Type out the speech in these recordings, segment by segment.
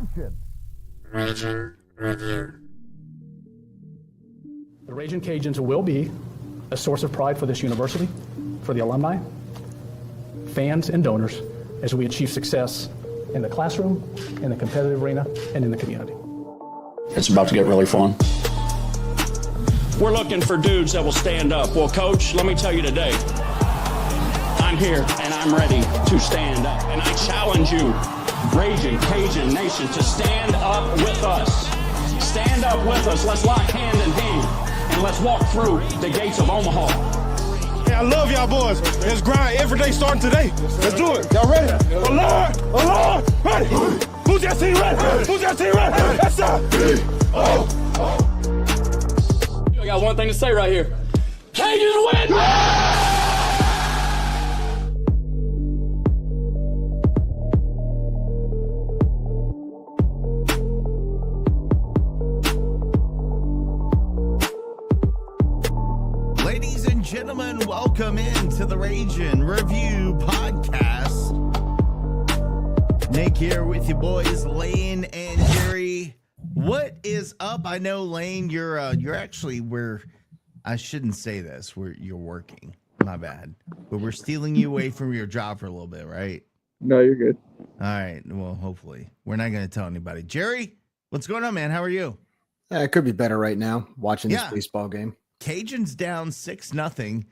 Attention. Region Review. The Ragin' Cajuns will be a source of pride for this university, for the alumni, fans, and donors as we achieve success in the classroom, in the competitive arena, and in the community. It's about to get really fun. We're looking for dudes that will stand up. Well, Coach, let me tell you today, I'm here and I'm ready to stand up. And I challenge you, Ragin' Cajun Nation, to stand up with us. Stand up with us. Let's lock hand in hand and let's walk through the gates of Omaha. Hey, I love y'all boys. Let's grind every day starting today. Let's do it. Y'all ready? Alert! Ready? Who's your team ready? Who's your team ready? That's up. I got one thing to say right here. Cajuns win! Ladies and gentlemen, welcome into the Ragin' Review podcast. Nick here with you boys, Lane and Jerry. What is up? I know, Lane, you're actually I shouldn't say this. You're working. My bad. But we're stealing you away from your job for a little bit, right? No, you're good. All right. Well, hopefully. We're not going to tell anybody. Jerry, what's going on, man? How are you? It could be better right now watching this baseball game. Cajuns down 6-0.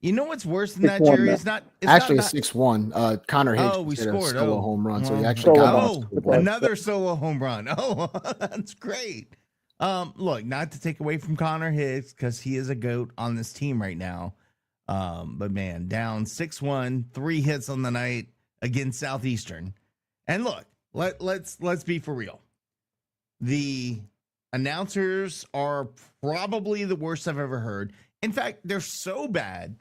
You know what's worse than that, Jerry? It's actually 6-1. Connor Hicks we hit scored a solo home run, so he actually got another solo home run. Oh, that's great. Look, not to take away from Connor Hicks because he is a GOAT on this team right now. But man, down 6-1, 3 hits on the night against Southeastern. And look, let's be for real. The announcers are probably the worst I've ever heard. In fact, they're so bad.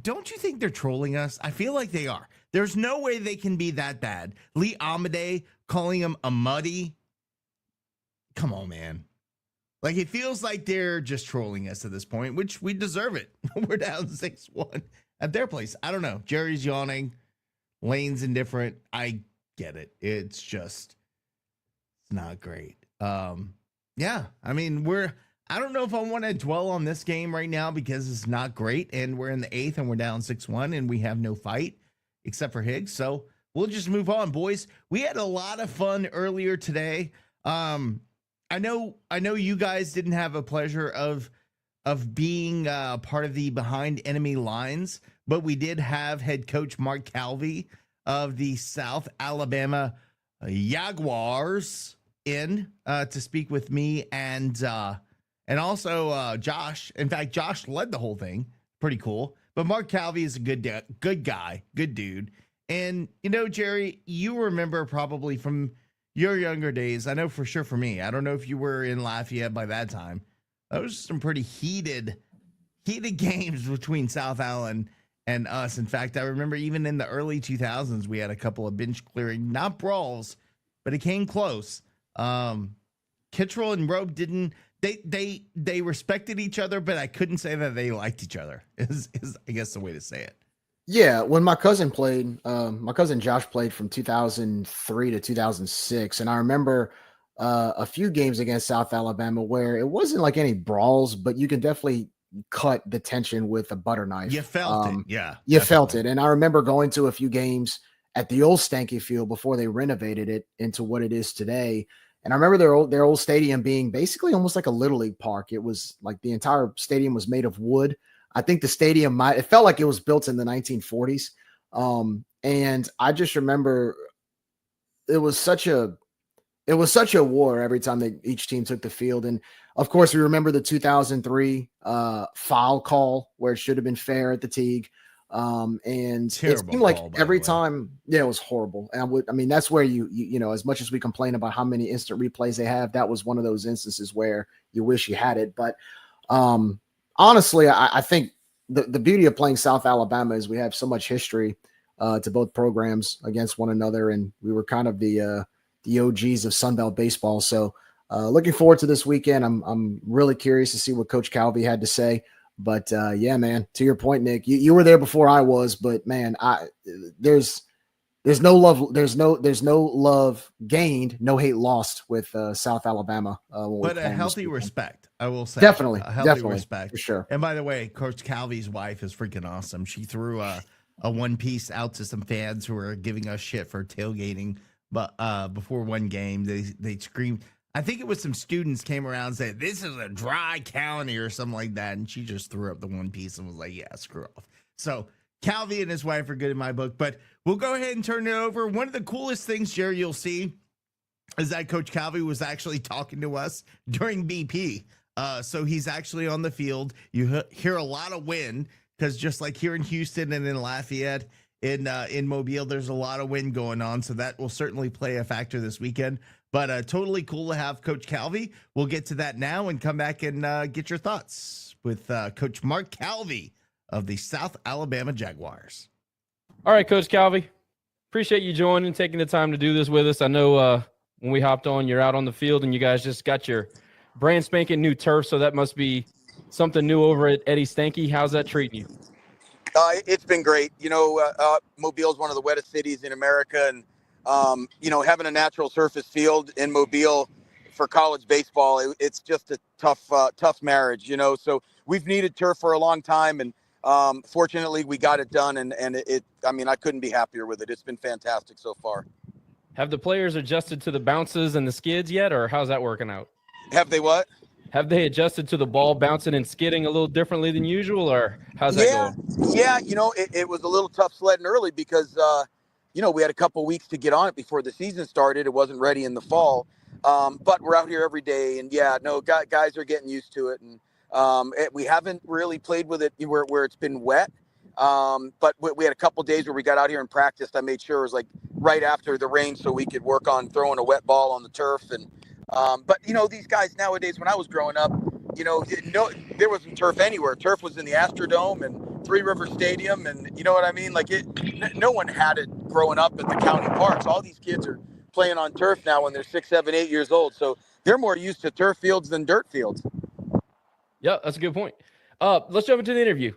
Don't you think they're trolling us? I feel like they are. There's no way they can be that bad. Lee Amade calling him a muddy. Come on, man. Like, it feels like they're just trolling us at this point, which we deserve it. We're down 6-1 at their place. I don't know. Jerry's yawning. Lane's indifferent. I get it. It's not great. Yeah, I mean, I don't know if I want to dwell on this game right now because it's not great, and we're in the 8th and we're down 6-1 and we have no fight except for Higgs. So we'll just move on, boys. We had a lot of fun earlier today. I know you guys didn't have a pleasure of being part of the behind enemy lines, but we did have head coach Mark Calvi of the South Alabama Jaguars in to speak with me and also Josh. In fact, Josh led the whole thing. Pretty cool. But Mark Calvi is a good guy, good dude. And, you know, Jerry, you remember probably from your younger days. I know for sure for me. I don't know if you were in Lafayette by that time. Those some pretty heated games between South Allen and us. In fact, I remember even in the early 2000s, we had a couple of bench clearing, not brawls, but it came close. Kittrell and Robe didn't. They respected each other, but I couldn't say that they liked each other. Is I guess the way to say it. Yeah, when my cousin played, my cousin Josh played from 2003 to 2006, and I remember a few games against South Alabama where it wasn't like any brawls, but you could definitely cut the tension with a butter knife. You felt it, yeah. You felt it, and I remember going to a few games at the old Stanky Field before they renovated it into what it is today. And I remember their old stadium being basically almost like a Little League park. It was like the entire stadium was made of wood. I think the stadium it felt like it was built in the 1940s. And I just remember it was such a war every time each team took the field. And of course we remember the 2003 foul call where it should have been fair at the Teague. And terrible, it seemed like every time, it was horrible. And that's where you know, as much as we complain about how many instant replays they have, that was one of those instances where you wish you had it. But, honestly, I think the beauty of playing South Alabama is we have so much history to both programs against one another, and we were kind of the OGs of Sunbelt baseball. So looking forward to this weekend. I'm really curious to see what Coach Calvi had to say. But yeah, man, to your point, Nick, you were there before I was, but man, there's there's no love. There's no love gained, no hate lost with South Alabama. But a healthy respect, I will say. Definitely, a healthy definitely, respect for sure. And by the way, Coach Calvi's wife is freaking awesome. She threw a one piece out to some fans who were giving us shit for tailgating. But before one game, they screamed. I think it was some students came around and said, "This is a dry county" or something like that, and she just threw up the one piece and was like, "Yeah, screw off." So Calvi and his wife are good in my book, but we'll go ahead and turn it over. One of the coolest things, Jerry, you'll see is that Coach Calvi was actually talking to us during BP. So he's actually on the field. You hear a lot of wind because just like here in Houston and in Lafayette, in Mobile, there's a lot of wind going on. So that will certainly play a factor this weekend. But totally cool to have Coach Calvi. We'll get to that now and come back and get your thoughts with Coach Mark Calvi of the South Alabama Jaguars. All right, Coach Calvi, appreciate you joining and taking the time to do this with us. I know when we hopped on, you're out on the field and you guys just got your brand spanking new turf, so that must be something new over at Eddie Stanky. How's that treating you? It's been great. Mobile is one of the wettest cities in America, and having a natural surface field in Mobile for college baseball, it's just a tough marriage. So we've needed turf for a long time, and fortunately we got it done, and I couldn't be happier with it. It's been fantastic so far. Have the players adjusted to the bounces and the skids yet, or how's that working out? Have they what? Have they adjusted to the ball bouncing and skidding a little differently than usual, or how's that going? Yeah, it was a little tough sledding early because, we had a couple weeks to get on it before the season started. It wasn't ready in the fall, but we're out here every day, and guys are getting used to it, and we haven't really played with it where it's been wet. But we had a couple days where we got out here and practiced. I made sure it was like right after the rain so we could work on throwing a wet ball on the turf. And but these guys nowadays, when I was growing up, there wasn't turf anywhere. Turf was in the Astrodome and Three River Stadium, and you know what I mean? Like no one had it growing up at the county parks. All these kids are playing on turf now when they're 6, 7, 8 years old. So they're more used to turf fields than dirt fields. Yeah, that's a good point. Let's jump into the interview.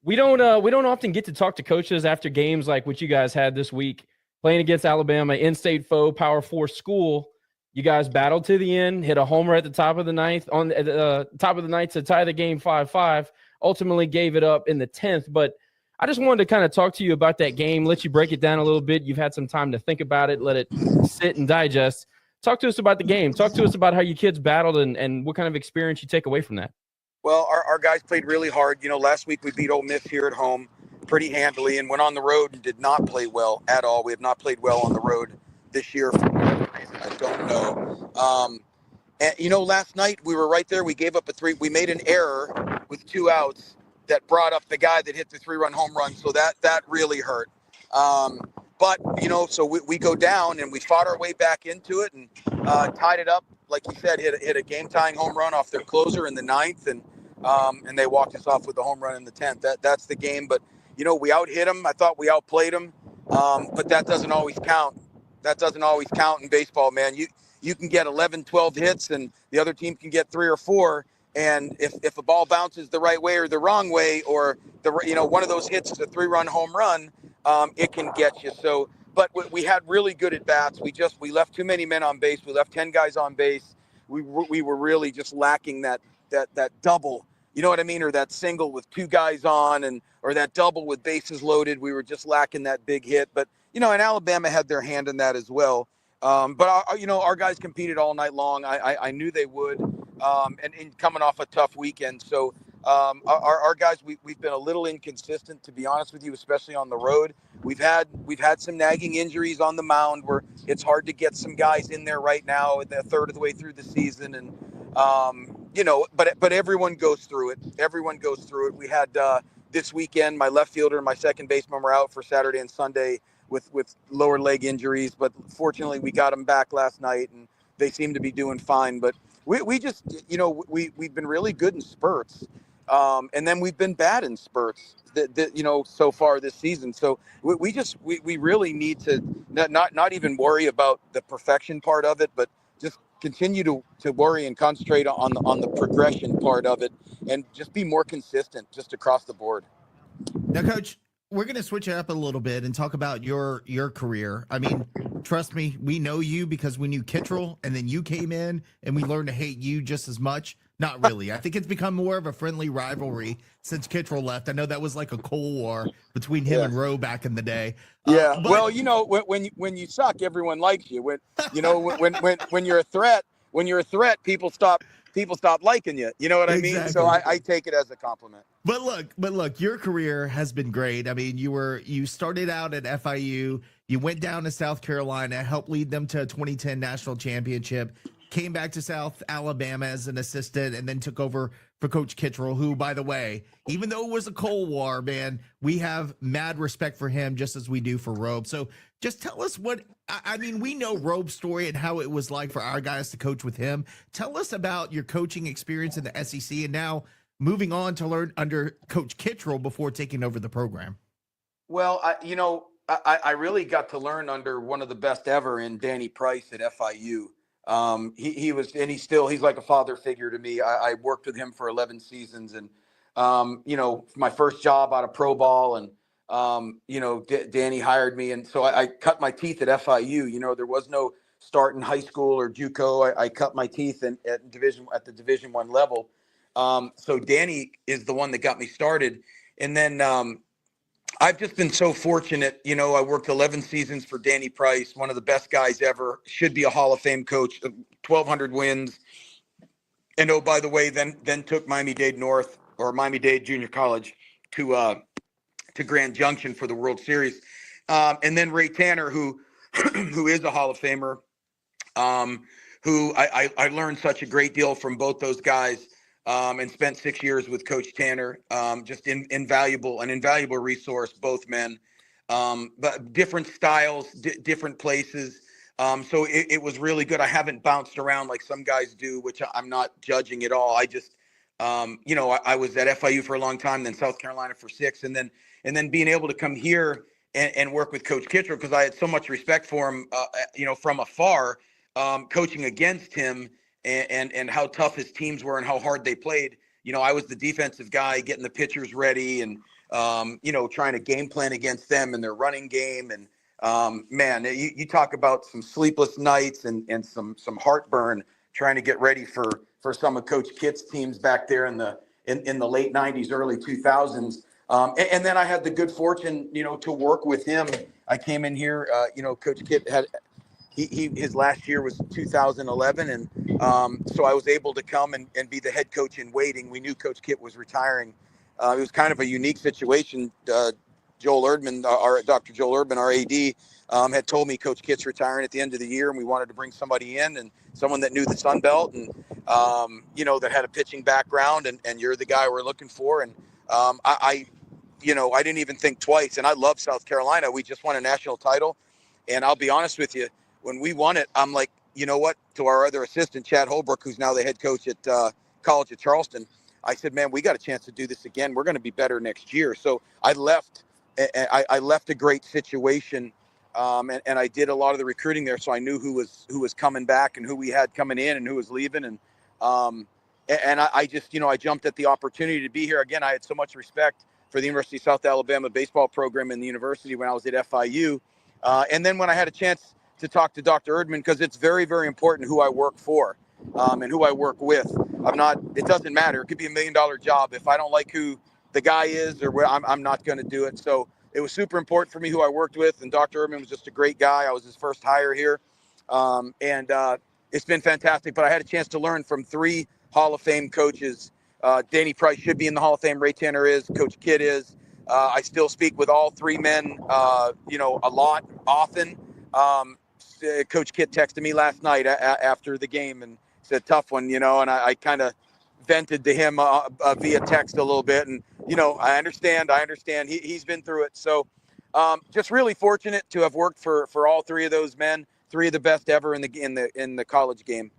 We don't often get to talk to coaches after games like what you guys had this week, playing against Alabama, in-state foe, Power 4 school. You guys battled to the end, hit a homer at the top of the ninth to tie the game 5-5. Ultimately gave it up in the 10th. But I just wanted to kind of talk to you about that game, let you break it down a little bit. You've had some time to think about it, let it sit and digest. Talk to us about the game. Talk to us about how you kids battled and what kind of experience you take away from that. Well, our guys played really hard. Last week we beat Ole Miss here at home pretty handily and went on the road and did not play well at all. We have not played well on the road this year for whatever reason. I don't know. Last night we were right there. We gave up a 3. We made an error with 2 outs that brought up the guy that hit the 3-run home run. So that really hurt. But so we go down and we fought our way back into it and tied it up. Like you said, hit a game-tying home run off their closer in the 9th, and they walked us off with the home run in the 10th. That's the game. But we out-hit them. I thought we outplayed them, but that doesn't always count. That doesn't always count in baseball, man. You can get 11, 12 hits, and the other team can get 3 or 4. And if a ball bounces the right way or the wrong way, or one of those hits is a 3-run home run, it can get you. So. But we had really good at bats. We left too many men on base. We left 10 guys on base. We were really just lacking that double, you know what I mean, or that single with 2 guys on, or that double with bases loaded. We were just lacking that big hit. But and Alabama had their hand in that as well. But our guys competed all night long. I knew they would, and coming off a tough weekend. So our guys, we've been a little inconsistent, to be honest with you, especially on the road. We've had some nagging injuries on the mound where it's hard to get some guys in there right now at the third of the way through the season. And, but everyone goes through it. Everyone goes through it. We had this weekend, my left fielder and my second baseman were out for Saturday and Sunday with lower leg injuries. But fortunately, we got them back last night and they seem to be doing fine. But we just, we've been really good in spurts. And then we've been bad in spurts so far this season. So we really need to not even worry about the perfection part of it, but just continue to worry and concentrate on the progression part of it and just be more consistent just across the board. Now, Coach, we're gonna switch it up a little bit and talk about your career. I mean, trust me, we know you because we knew Kittrell, and then you came in, and we learned to hate you just as much. Not really. I think it's become more of a friendly rivalry since Kittrell left. I know that was like a Cold War between him and Rowe back in the day. Yeah. But, Well, you know, when you suck, everyone likes you. When you're a threat, people stop liking you. You know what I mean? So I take it as a compliment. But look, your career has been great. I mean, you started out at FIU, you went down to South Carolina, helped lead them to a 2010 national championship, came back to South Alabama as an assistant, and then took over for Coach Kittrell, who, by the way, even though it was a Cold War, man, we have mad respect for him just as we do for Robe. So just tell us I mean, we know Robe's story and how it was like for our guys to coach with him. Tell us about your coaching experience in the SEC and now moving on to learn under Coach Kittrell before taking over the program. Well, I really got to learn under one of the best ever in Danny Price at FIU. He's like a father figure to me. I worked with him for 11 seasons and, my first job out of pro ball and, Danny hired me. And so I cut my teeth at FIU. There was no start in high school or JUCO. I cut my teeth at the Division I level. So Danny is the one that got me started. And then, I've just been so fortunate. I worked 11 seasons for Danny Price, one of the best guys ever, should be a Hall of Fame coach, 1,200 wins. And oh, by the way, then took Miami-Dade North or Miami-Dade Junior College to Grand Junction for the World Series. And then Ray Tanner, who is a Hall of Famer, who I learned such a great deal from both those guys. And spent 6 years with Coach Tanner, just an invaluable resource, both men, but different styles, different places. So it was really good. I haven't bounced around like some guys do, which I'm not judging at all. I just, I was at FIU for a long time, then South Carolina for 6, and then being able to come here and work with Coach Kittrell because I had so much respect for him, from afar, coaching against him. And how tough his teams were and how hard they played. I was the defensive guy getting the pitchers ready and, trying to game plan against them and their running game. And, man, you talk about some sleepless nights and some heartburn trying to get ready for some of Coach Kitt's teams back there in the late 90s, early 2000s. And then I had the good fortune, to work with him. I came in here, Coach Kitt had – his last year was 2011. And so I was able to come and be the head coach in waiting. We knew Coach Kitt was retiring. It was kind of a unique situation. Dr. Joel Erdman, our AD, had told me Coach Kitt's retiring at the end of the year, and we wanted to bring somebody in and someone that knew the Sun Belt and, that had a pitching background, and you're the guy we're looking for. And I didn't even think twice. And I love South Carolina. We just won a national title. And I'll be honest with you, when we won it, I'm like, you know what, to our other assistant, Chad Holbrook, who's now the head coach at College of Charleston, I said, man, we got a chance to do this again. We're going to be better next year. So I left a great situation, and I did a lot of the recruiting there. So I knew who was coming back and who we had coming in and who was leaving. And I just, I jumped at the opportunity to be here. Again, I had so much respect for the University of South Alabama baseball program in the university when I was at FIU. And then when I had a chance to talk to Dr. Erdman, because it's very, very important who I work for and who I work with. It doesn't matter. It could be $1 million job. If I don't like who the guy is or where, I'm not going to do it. So it was super important for me who I worked with. And Dr. Erdman was just a great guy. I was his first hire here. And it's been fantastic. But I had a chance to learn from 3 Hall of Fame coaches. Danny Price should be in the Hall of Fame. Ray Tanner is. Coach Kitt is. I still speak with all 3 men, a lot, often. Coach Kitt texted me last night after the game and said, tough one, and I kind of vented to him via text a little bit. And, I understand. He's been through it. So just really fortunate to have worked for all 3 of those men, 3 of the best ever in the college game.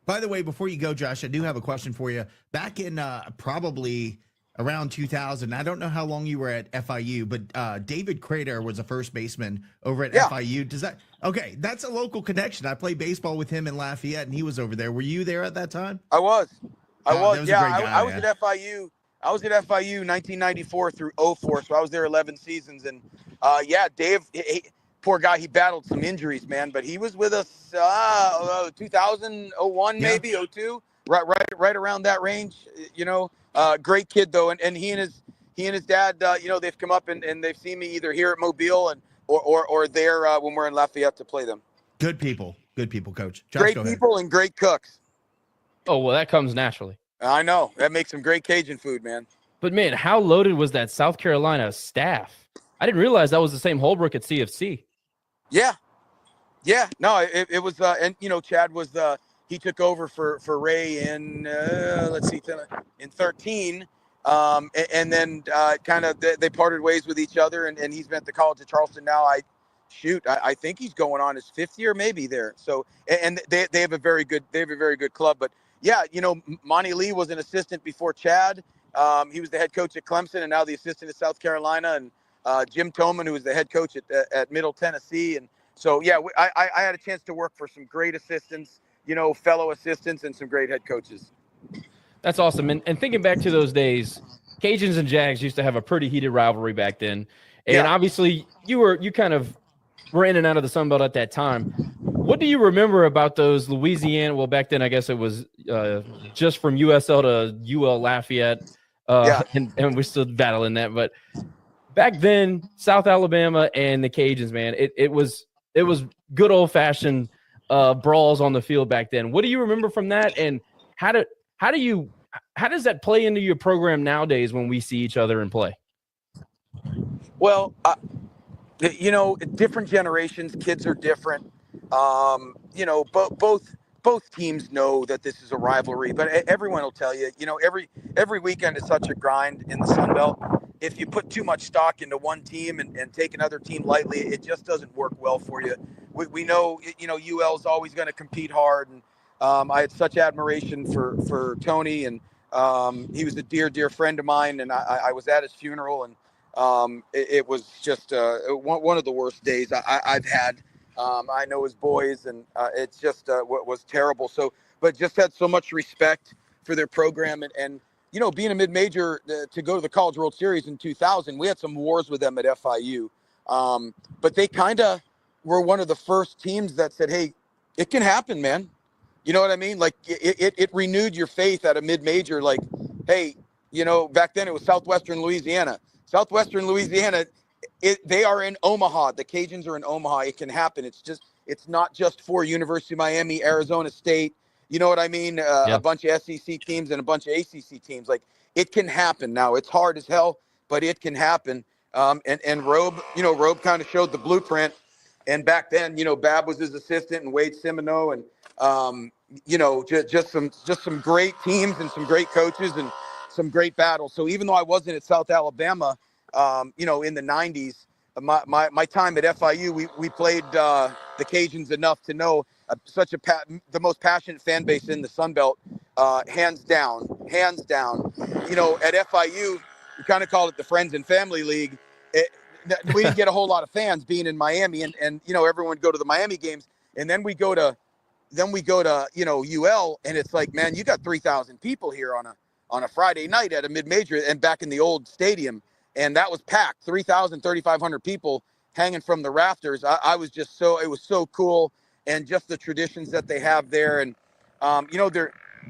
By the way, before you go, Josh, I do have a question for you. Back in probably around 2000, I don't know how long you were at FIU, but David Crater was a first baseman over at FIU. That's a local connection. I played baseball with him in Lafayette, and he was over there. Were you there at that time? I was. Yeah, I was at FIU. I was at FIU 1994 through 04, so I was there 11 seasons. And yeah, Dave, poor guy, he battled some injuries, man, but he was with us 2001, maybe 02, right around that range. You know, great kid though, and he and his dad, you know, they've come up and they've seen me either here at Mobile and or there when we're in Lafayette to play them. Good people, Coach. Josh, great people and great cooks. Oh well, that comes naturally. I know that makes some great Cajun food, man. But man, how loaded was that South Carolina staff? I didn't realize that was the same Holbrook at CFC. Yeah. No, it was, and you know, Chad was he took over for Ray in in 13, and then kind of they parted ways with each other, and he's been at the College of Charleston now. I think he's going on his 5th year, maybe there. So, and they have a very good club, but. Yeah, you know, Monty Lee was an assistant before Chad. He was the head coach at Clemson and now the assistant at South Carolina. And Jim Toman, who was the head coach at Middle Tennessee. And so, yeah, I had a chance to work for some great assistants, you know, fellow assistants and some great head coaches. That's awesome. And thinking back to those days, Cajuns and Jags used to have a pretty heated rivalry back then. And obviously you kind of were in and out of the Sun Belt at that time. What do you remember about those Louisiana? Well, back then, I guess it was just from USL to UL Lafayette, and we're still battling that. But back then, South Alabama and the Cajuns, man, it was good old fashioned brawls on the field back then. What do you remember from that? And how does that play into your program nowadays when we see each other and play? Well, you know, different generations, kids are different. You know, both teams know that this is a rivalry, but everyone will tell you, you know, every weekend is such a grind in the Sun Belt. If you put too much stock into one team and take another team lightly, it just doesn't work well for you. We know, you know, UL is always going to compete hard. And I had such admiration for Tony, and he was a dear friend of mine. And I was at his funeral, and it was just one of the worst days I've had. I know his boys, and it's just what was terrible. So, but just had so much respect for their program, and you know, being a mid-major to go to the College World Series in 2000, we had some wars with them at FIU, but they kind of were one of the first teams that said, "Hey, it can happen, man." You know what I mean? Like it renewed your faith at a mid-major. Like, hey, you know, back then it was Southwestern Louisiana. They are in Omaha. The Cajuns are in Omaha. It can happen. It's not just for University of Miami, Arizona State. You know what I mean? A bunch of SEC teams and a bunch of ACC teams. Like, it can happen. Now, it's hard as hell, but it can happen. And Robe, you know, kind of showed the blueprint. And back then, you know, Bab was his assistant and Wade Semino, and you know, just some great teams and some great coaches and some great battles. So even though I wasn't at South Alabama, you know, in the 90s, my time at FIU, we played the Cajuns enough to know the most passionate fan base in the Sun Belt, hands down. You know, at FIU, we kind of called it the Friends and Family League. We didn't get a whole lot of fans being in Miami, and you know, everyone would go to the Miami games, and then we go to you know, UL, and it's like, man, you got 3,000 people here on a Friday night at a mid-major, and back in the old stadium. And that was packed, 3,000, 3,500 people hanging from the rafters. It was so cool. And just the traditions that they have there. And, you know,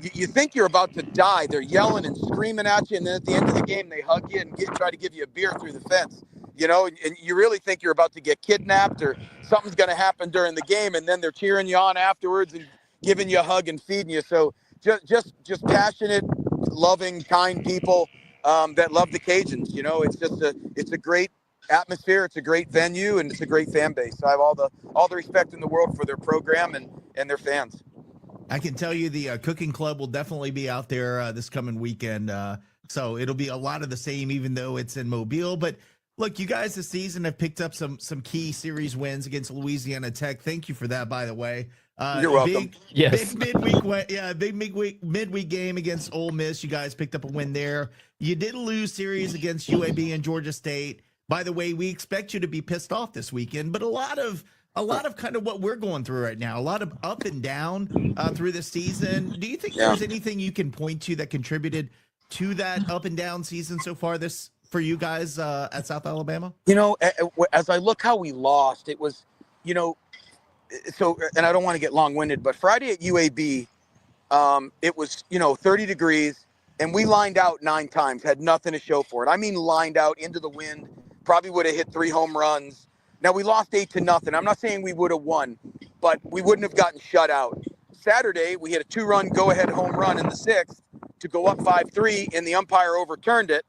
you think you're about to die. They're yelling and screaming at you. And then at the end of the game, they hug you and try to give you a beer through the fence, you know, and you really think you're about to get kidnapped or something's going to happen during the game. And then they're cheering you on afterwards and giving you a hug and feeding you. So just passionate, loving, kind people. That love the Cajuns. You know, it's a great atmosphere. It's a great venue, and it's a great fan base. I have all the respect in the world for their program and their fans. I can tell you the cooking club will definitely be out there this coming weekend. So it'll be a lot of the same, even though it's in Mobile. But look, you guys this season have picked up some key series wins against Louisiana Tech. Thank you for that, by the way. You're welcome. Big midweek game against Ole Miss. You guys picked up a win there. You did lose series against UAB and Georgia State. By the way, we expect you to be pissed off this weekend, but a lot of kind of what we're going through right now, a lot of up and down through the season. Do you think there's anything you can point to that contributed to that up and down season so far this for you guys at South Alabama? As I look how we lost, it was, so, and I don't want to get long-winded, but Friday at UAB, it was, 30 degrees, and we lined out 9 times, had nothing to show for it. I mean, lined out into the wind, probably would have hit 3 home runs. Now, we lost 8-0. I'm not saying we would have won, but we wouldn't have gotten shut out. Saturday, we hit a 2-run go-ahead home run in the 6th to go up 5-3, and the umpire overturned it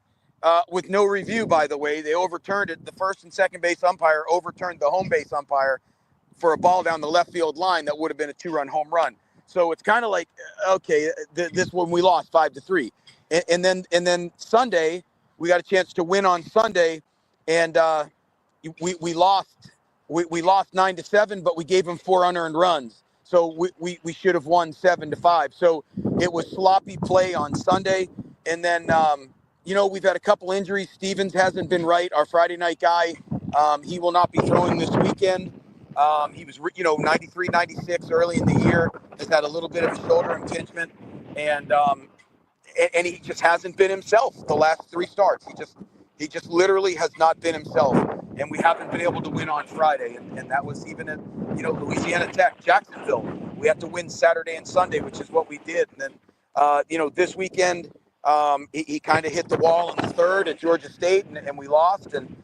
with no review, by the way. They overturned it. The first and second base umpire overturned the home base umpire for a ball down the left field line that would have been a 2-run home run. So it's kind of like, okay, this one we lost 5-3. And then Sunday, we got a chance to win on Sunday, and we lost 9-7, but we gave them 4 unearned runs. So we should have won 7-5. So it was sloppy play on Sunday. And then, we've had a couple injuries. Stevens hasn't been right. Our Friday night guy, he will not be throwing this weekend. He was, 93, 96 early in the year, has had a little bit of a shoulder impingement. And he just hasn't been himself the last 3 starts. He just literally has not been himself. And we haven't been able to win on Friday. And that was even at, Louisiana Tech, Jacksonville. We had to win Saturday and Sunday, which is what we did. And then, this weekend, he kind of hit the wall in the 3rd at Georgia State, and we lost. And,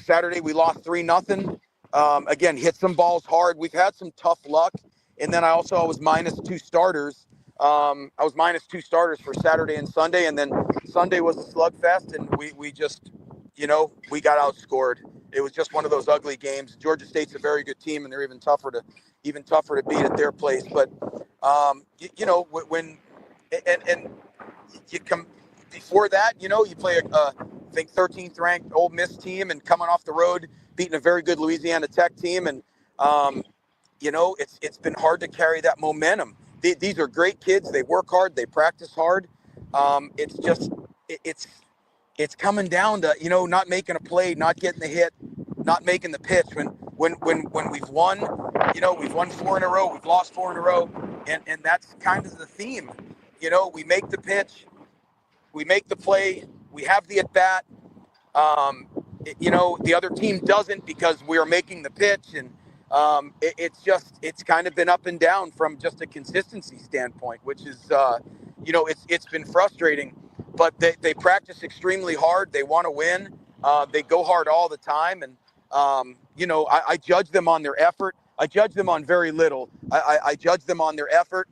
Saturday we lost 3-0. Again, hit some balls hard. We've had some tough luck. And then I was minus 2 starters. I was minus 2 starters for Saturday and Sunday. And then Sunday was a slugfest, and we just, we got outscored. It was just one of those ugly games. Georgia State's a very good team, and they're even tougher to beat at their place. But, when you come before that, you play I think 13th ranked Ole Miss team, and coming off the road, beating a very good Louisiana Tech team. And, it's been hard to carry that momentum. These are great kids. They work hard. They practice hard. It's just, it's coming down to, not making a play, not getting the hit, not making the pitch. When we've won, we've won 4 in a row, we've lost 4 in a row. And that's kind of the theme. We make the pitch, we make the play, we have the at-bat. The other team doesn't because we are making the pitch. And it's kind of been up and down from just a consistency standpoint, which is, it's been frustrating. But they practice extremely hard. They want to win. They go hard all the time. And, I judge them on their effort. I judge them on very little. I judge them on their effort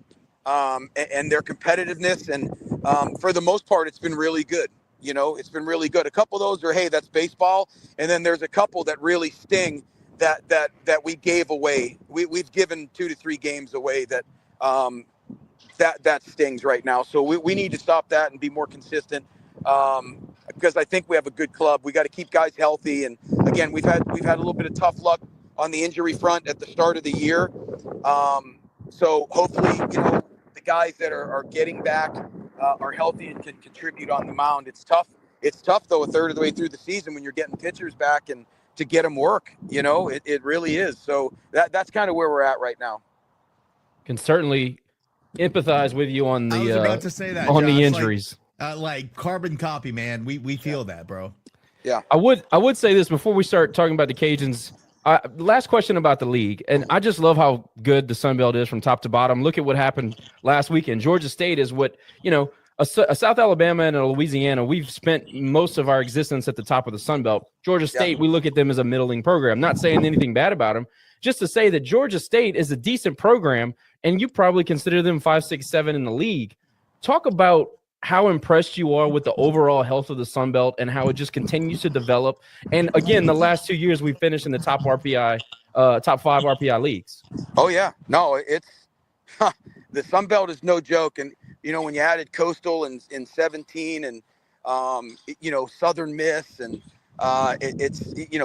and their competitiveness. And for the most part, it's been really good. It's been really good. A couple of those are, hey, that's baseball. And then there's a couple that really sting that we gave away. We've given 2 to 3 games away that stings right now. So we need to stop that and be more consistent because I think we have a good club. We got to keep guys healthy. And again, we've had a little bit of tough luck on the injury front at the start of the year. So hopefully, the guys that are getting back are healthy and can contribute on the mound. It's tough. It's tough though, a third of the way through the season when you're getting pitchers back and to get them work, it really is. So that's kind of where we're at right now. Can certainly empathize with you on the I was about to say that, on Josh, the injuries. Like carbon copy, man. We feel that, bro. Yeah. I would say this before we start talking about the Cajuns. Last question about the league, and I just love how good the Sun Belt is from top to bottom. Look at what happened last weekend. Georgia State is what, a South Alabama and a Louisiana, we've spent most of our existence at the top of the Sun Belt. Georgia State, we look at them as a middling program. Not saying anything bad about them, just to say that Georgia State is a decent program, and you probably consider them 5, 6, 7 in the league. Talk about how impressed you are with the overall health of the Sun Belt and how it just continues to develop. And again, the last 2 years we finished in the top 5 RPI leagues. Oh yeah, no, it's the Sun Belt is no joke. And when you added Coastal in 17 and Southern Miss and it's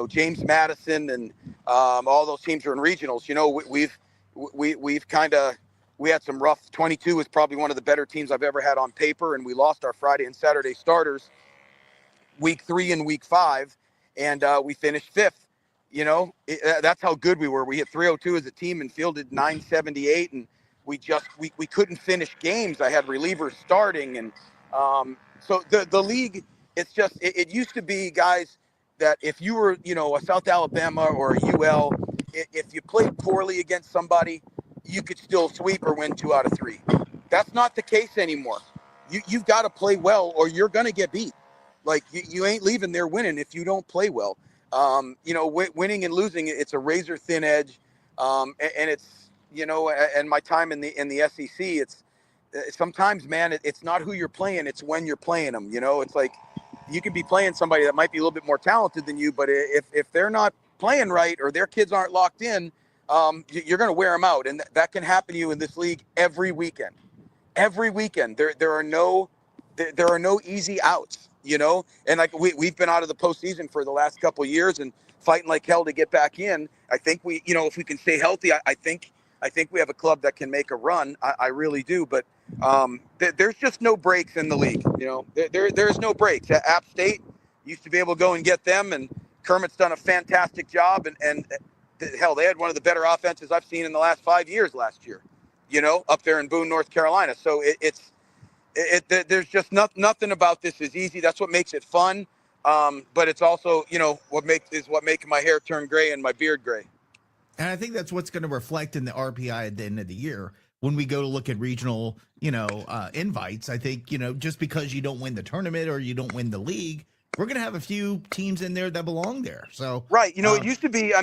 James Madison and all those teams are in regionals. We've kind of. We had some rough. 22 was probably one of the better teams I've ever had on paper, and we lost our Friday and Saturday starters week 3 and week 5, and we finished 5th. That's how good we were. We hit 302 as a team and fielded 978, and we couldn't finish games. I had relievers starting, and So the league, it's just it used to be guys that if you were a South Alabama or a UL, if you played poorly against somebody, you could still sweep or win 2 out of 3. That's not the case anymore. You've got to play well or you're gonna get beat. Like you ain't leaving there winning if you don't play well. Winning and losing, it's a razor thin edge, and it's and my time in the SEC, it's sometimes, man, it's not who you're playing, it's when you're playing them. It's like you could be playing somebody that might be a little bit more talented than you, but if they're not playing right or their kids aren't locked in, you're going to wear them out, and that can happen to you in this league every weekend. Every weekend, there are no easy outs. And like we've been out of the postseason for the last couple of years and fighting like hell to get back in. I think if we can stay healthy, I think we have a club that can make a run. I really do. But there's just no breaks in the league. There's no breaks. App State used to be able to go and get them, and Kermit's done a fantastic job. And hell, they had one of the better offenses I've seen in the last 5 years last year. Up there in Boone, North Carolina. So there's just nothing about this is easy. That's what makes it fun. But it's also, what makes my hair turn gray and my beard gray. And I think that's what's going to reflect in the RPI at the end of the year when we go to look at regional, invites. I think, just because you don't win the tournament or you don't win the league, we're going to have a few teams in there that belong there. So right. It used to be,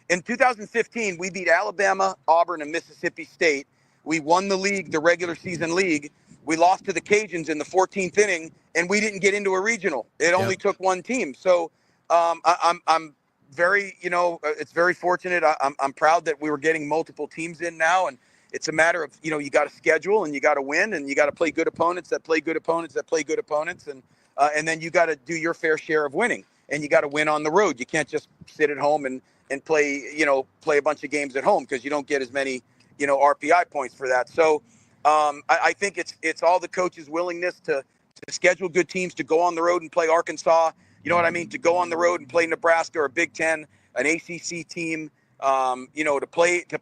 in 2015, we beat Alabama, Auburn, and Mississippi State. We won the league, the regular season league. We lost to the Cajuns in the 14th inning, and we didn't get into a regional. It only took one team. So I'm very, it's very fortunate. I'm proud that we were getting multiple teams in now, and it's a matter of, you got to schedule and you got to win and you got to play good opponents that play good opponents that play good opponents, and then you got to do your fair share of winning, and you got to win on the road. You can't just sit at home and play a bunch of games at home because you don't get as many RPI points for that. So I think it's all the coaches' willingness to schedule good teams to go on the road and play Arkansas. You know what I mean? To go on the road and play Nebraska or a Big Ten, an ACC team. To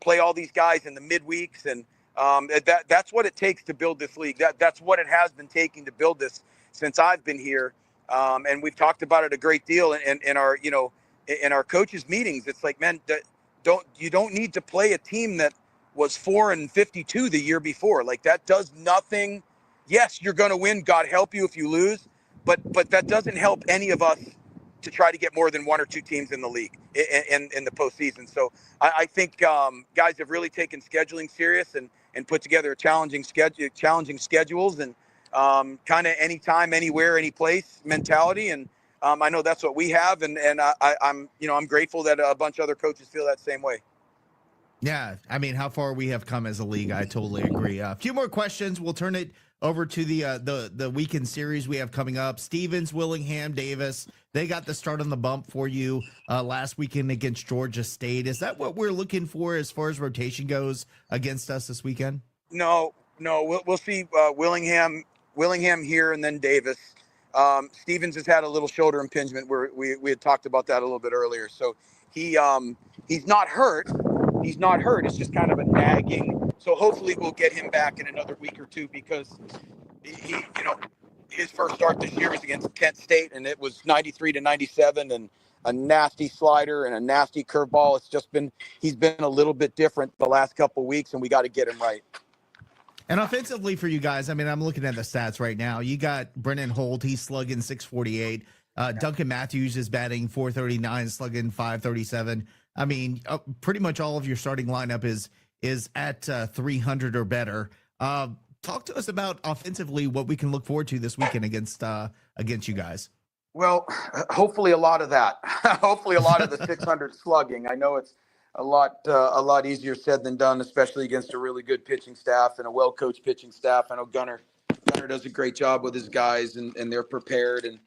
play all these guys in the midweeks, and that's what it takes to build this league. That's what it has been taking to build this since I've been here. And we've talked about it a great deal in our coaches' meetings. It's like, man, you don't need to play a team that was 4-52 the year before. Like, that does nothing. Yes, you're going to win. God help you if you lose, but that doesn't help any of us to try to get more than 1 or 2 teams in the league in the postseason. So I think guys have really taken scheduling serious and put together a challenging schedules and kind of anytime, anywhere, any place mentality. And I know that's what we have, and I'm grateful that a bunch of other coaches feel that same way. Yeah, how far we have come as a league, I totally agree. A few more questions. We'll turn it over to the weekend series we have coming up. Stevens, Willingham, Davis, they got the start on the bump for you last weekend against Georgia State. Is that what we're looking for as far as rotation goes against us this weekend? No, we'll see Willingham here and then Davis. Stevens has had a little shoulder impingement where we had talked about that a little bit earlier. So he's not hurt. He's not hurt. It's just kind of a nagging. So hopefully we'll get him back in another week or two, because he his first start this year was against Kent State, and it was 93-97 and a nasty slider and a nasty curveball. He's been a little bit different the last couple of weeks, and we got to get him right. And offensively for you guys, I'm looking at the stats right now. You got Brennan Holt, he's slugging 648. Duncan Matthews is batting 439, slugging 537. Pretty much all of your starting lineup is at 300 or better. Talk to us about offensively what we can look forward to this weekend against you guys. Well, hopefully a lot of that. Hopefully a lot of the 600 slugging. I know it's a lot easier said than done, especially against a really good pitching staff and a well-coached pitching staff. I know Gunnar does a great job with his guys, and they're prepared. And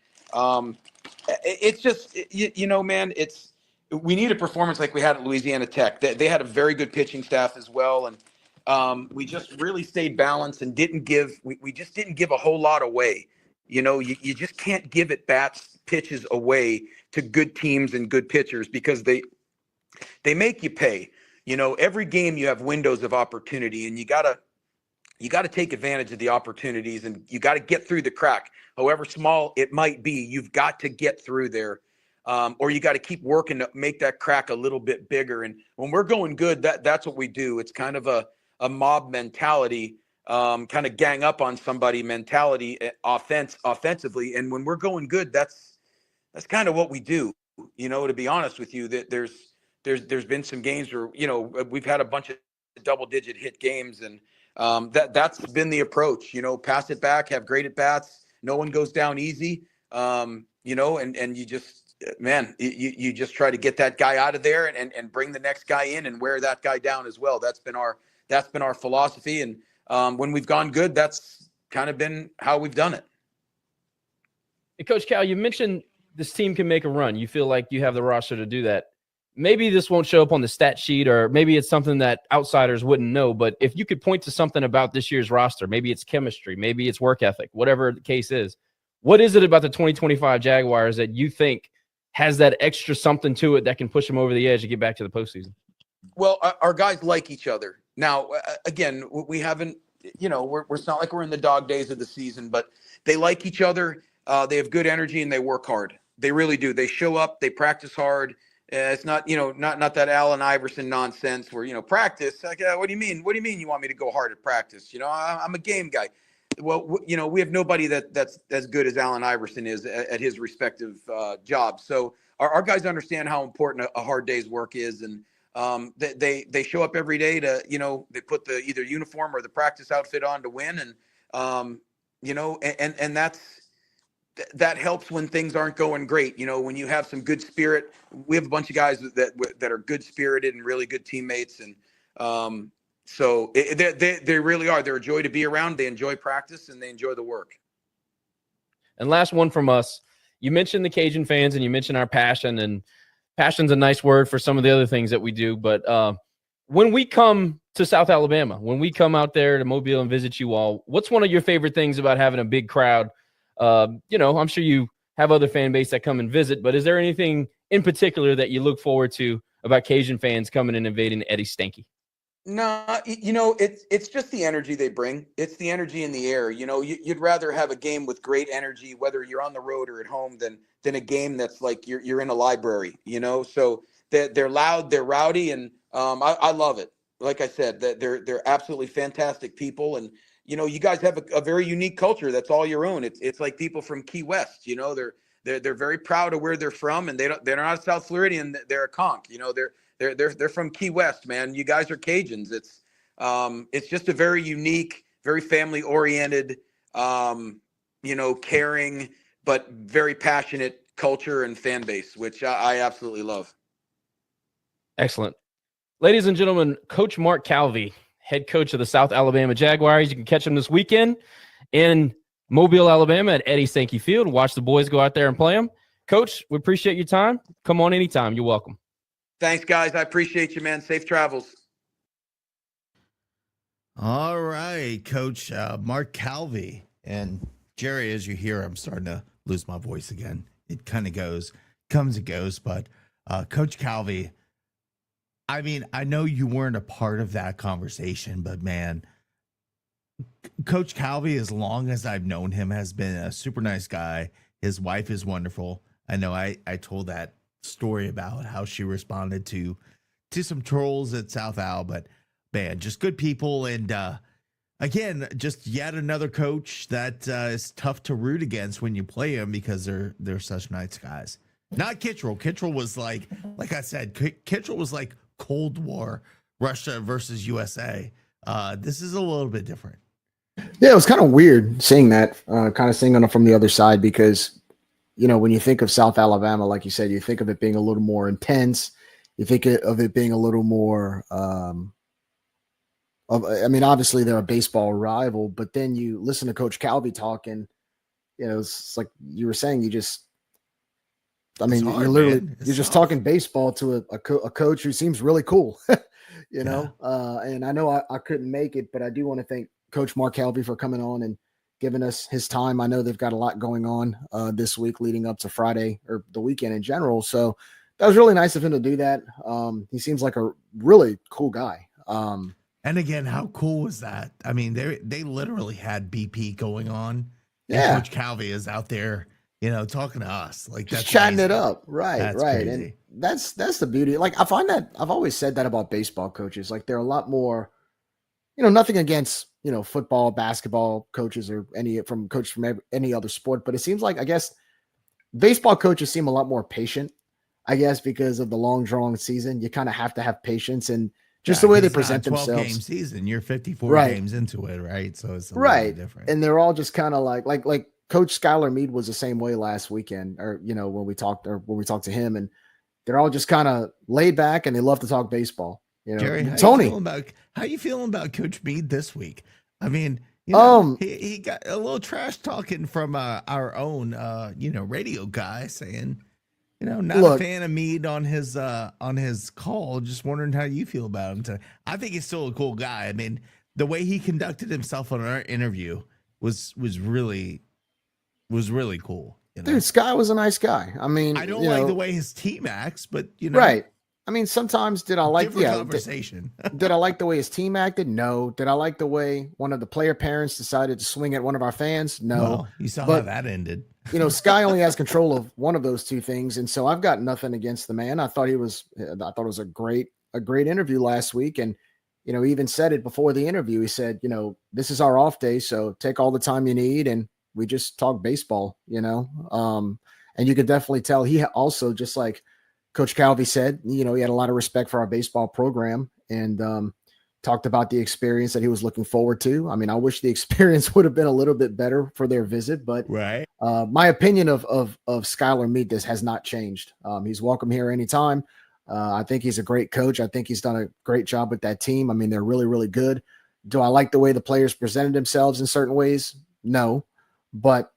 it's just, man, we need a performance like we had at Louisiana Tech. They had a very good pitching staff as well, and we just really stayed balanced and we just didn't give a whole lot away. You just can't give at bats, pitches away to good teams and good pitchers, because they make you pay. Every game you have windows of opportunity, and you gotta you got to take advantage of the opportunities, and you got to get through the crack, however small it might be. You've got to get through there, or you got to keep working to make that crack a little bit bigger. And when we're going good, that's what we do. It's kind of a mob mentality, kind of gang up on somebody mentality, offensively. And when we're going good, that's kind of what we do. To be honest with you, that there's been some games where we've had a bunch of double-digit hit games, and that's been the approach. Pass it back, have great at bats. No one goes down easy. And you just, man, you just try to get that guy out of there and bring the next guy in and wear that guy down as well. That's been our philosophy. And when we've gone good, that's kind of been how we've done it. Hey, Coach Cal, you mentioned this team can make a run. You feel like you have the roster to do that. Maybe this won't show up on the stat sheet, or maybe it's something that outsiders wouldn't know. But if you could point to something about this year's roster, maybe it's chemistry, maybe it's work ethic, whatever the case is, what is it about the 2025 Jaguars that you think has that extra something to it that can push them over the edge to get back to the postseason? Well, our guys like each other. Now, again, we haven't, it's not like we're in the dog days of the season, but they like each other. They have good energy and they work hard. They really do. They show up, they practice hard. It's not, not that Allen Iverson nonsense where, practice. Like, what do you mean? What do you mean you want me to go hard at practice? I'm a game guy. Well, we have nobody that's as good as Allen Iverson is at his respective job. So our guys understand how important a hard day's work is. And they show up every day to, they put the either uniform or the practice outfit on to win. And, and that helps when things aren't going great. When you have some good spirit, we have a bunch of guys that are good spirited and really good teammates. And so they really are. They're a joy to be around. They enjoy practice and they enjoy the work. And last one from us, you mentioned the Cajun fans and you mentioned our passion, and passion's a nice word for some of the other things that we do. But when we come to South Alabama, when we come out there to Mobile and visit you all, what's one of your favorite things about having a big crowd? I'm sure you have other fan base that come and visit, but is there anything in particular that you look forward to about Cajun fans coming and invading Eddie Stanky? No, it's just the energy they bring. It's the energy in the air. You'd rather have a game with great energy, whether you're on the road or at home, than a game that's like you're in a library. So they're loud, they're rowdy, and I love it. Like I said, that they're absolutely fantastic people, and you guys have a very unique culture that's all your own. It's like people from Key West. They're very proud of where they're from, and they're not South Floridian. They're a conch. They're from Key West, man. You guys are Cajuns. It's just a very unique, very family oriented, caring, but very passionate culture and fan base, which I absolutely love. Excellent. Ladies and gentlemen, Coach Mark Calvi, head coach of the South Alabama Jaguars. You can catch him this weekend in Mobile, Alabama at Eddie Stanky Field. Watch the boys go out there and play them. Coach, we appreciate your time. Come on anytime. You're welcome. Thanks, guys. I appreciate you, man. Safe travels. All right, Coach Mark Calvi. And Jerry, as you hear, I'm starting to lose my voice again. It kind of comes and goes. But Coach Calvi, I mean, I know you weren't a part of that conversation, but man, Coach Calvi, as long as I've known him, has been a super nice guy. His wife is wonderful. I know I told that story about how she responded to some trolls at South Al, but man, just good people. And again, just yet another coach that is tough to root against when you play him because they're such nice guys. Not Kittrell. Kittrell was like I said, Kittrell was like Cold War, Russia versus USA. This is a little bit different. Yeah, it was kind of weird seeing that, kind of seeing it from the other side because, when you think of South Alabama, like you said, you think of it being a little more intense. You think of it being a little more obviously they're a baseball rival, but then you listen to Coach Calvi talk and, it's like you were saying, you're just talking baseball to a coach who seems really cool, and I know I couldn't make it, but I do want to thank Coach Mark Calvi for coming on and giving us his time. I know they've got a lot going on this week leading up to Friday or the weekend in general. So that was really nice of him to do that. He seems like a really cool guy. And again, how cool was that? I mean, they literally had BP going on, and Yeah. Coach Calvi is out there, talking to us. Like, Just that's chatting it amazing. up. Right, That's right. And crazy. that's the beauty. Like I find that I've always said that about baseball coaches. Like they're a lot more, nothing against, football, basketball coaches or any any other sport, but it seems like I guess baseball coaches seem a lot more patient, I guess, because of the long drawn season. You kind of have to have patience and just Yeah, the way 'cause they it's not a present 12-game themselves. season. You're 54 Right. games into it, right? So it's a little bit Right. different. And they're all just kind of like Coach Skylar Meade was the same way last weekend, or when we talked to him, and they're all just kind of laid back and they love to talk baseball. Jerry, Tony. how you feeling about Coach Meade this week? I mean, he got a little trash talking from our own radio guy saying, not a Look, fan of Meade on his call. Just wondering how you feel about him today. I think he's still a cool guy. I mean, the way he conducted himself on our interview was really cool. dude, Sky was a nice guy. I mean, I don't like the way his team acts, but right. I mean, sometimes did I like different conversation. Did I like the way his team acted? No. Did I like the way one of the player parents decided to swing at one of our fans? No. Well, you saw how that ended. Sky only has control of one of those two things, and so I've got nothing against the man. I thought it was a great interview last week, and he even said it before the interview. He said, this is our off day, so take all the time you need, and we just talk baseball. And you could definitely tell he also, just like Coach Calvi said, he had a lot of respect for our baseball program, and talked about the experience that he was looking forward to. I mean, I wish the experience would have been a little bit better for their visit, but right. My opinion of Skylar Meade has not changed. He's welcome here anytime. I think he's a great coach. I think he's done a great job with that team. I mean, they're really, really good. Do I like the way the players presented themselves in certain ways? No, but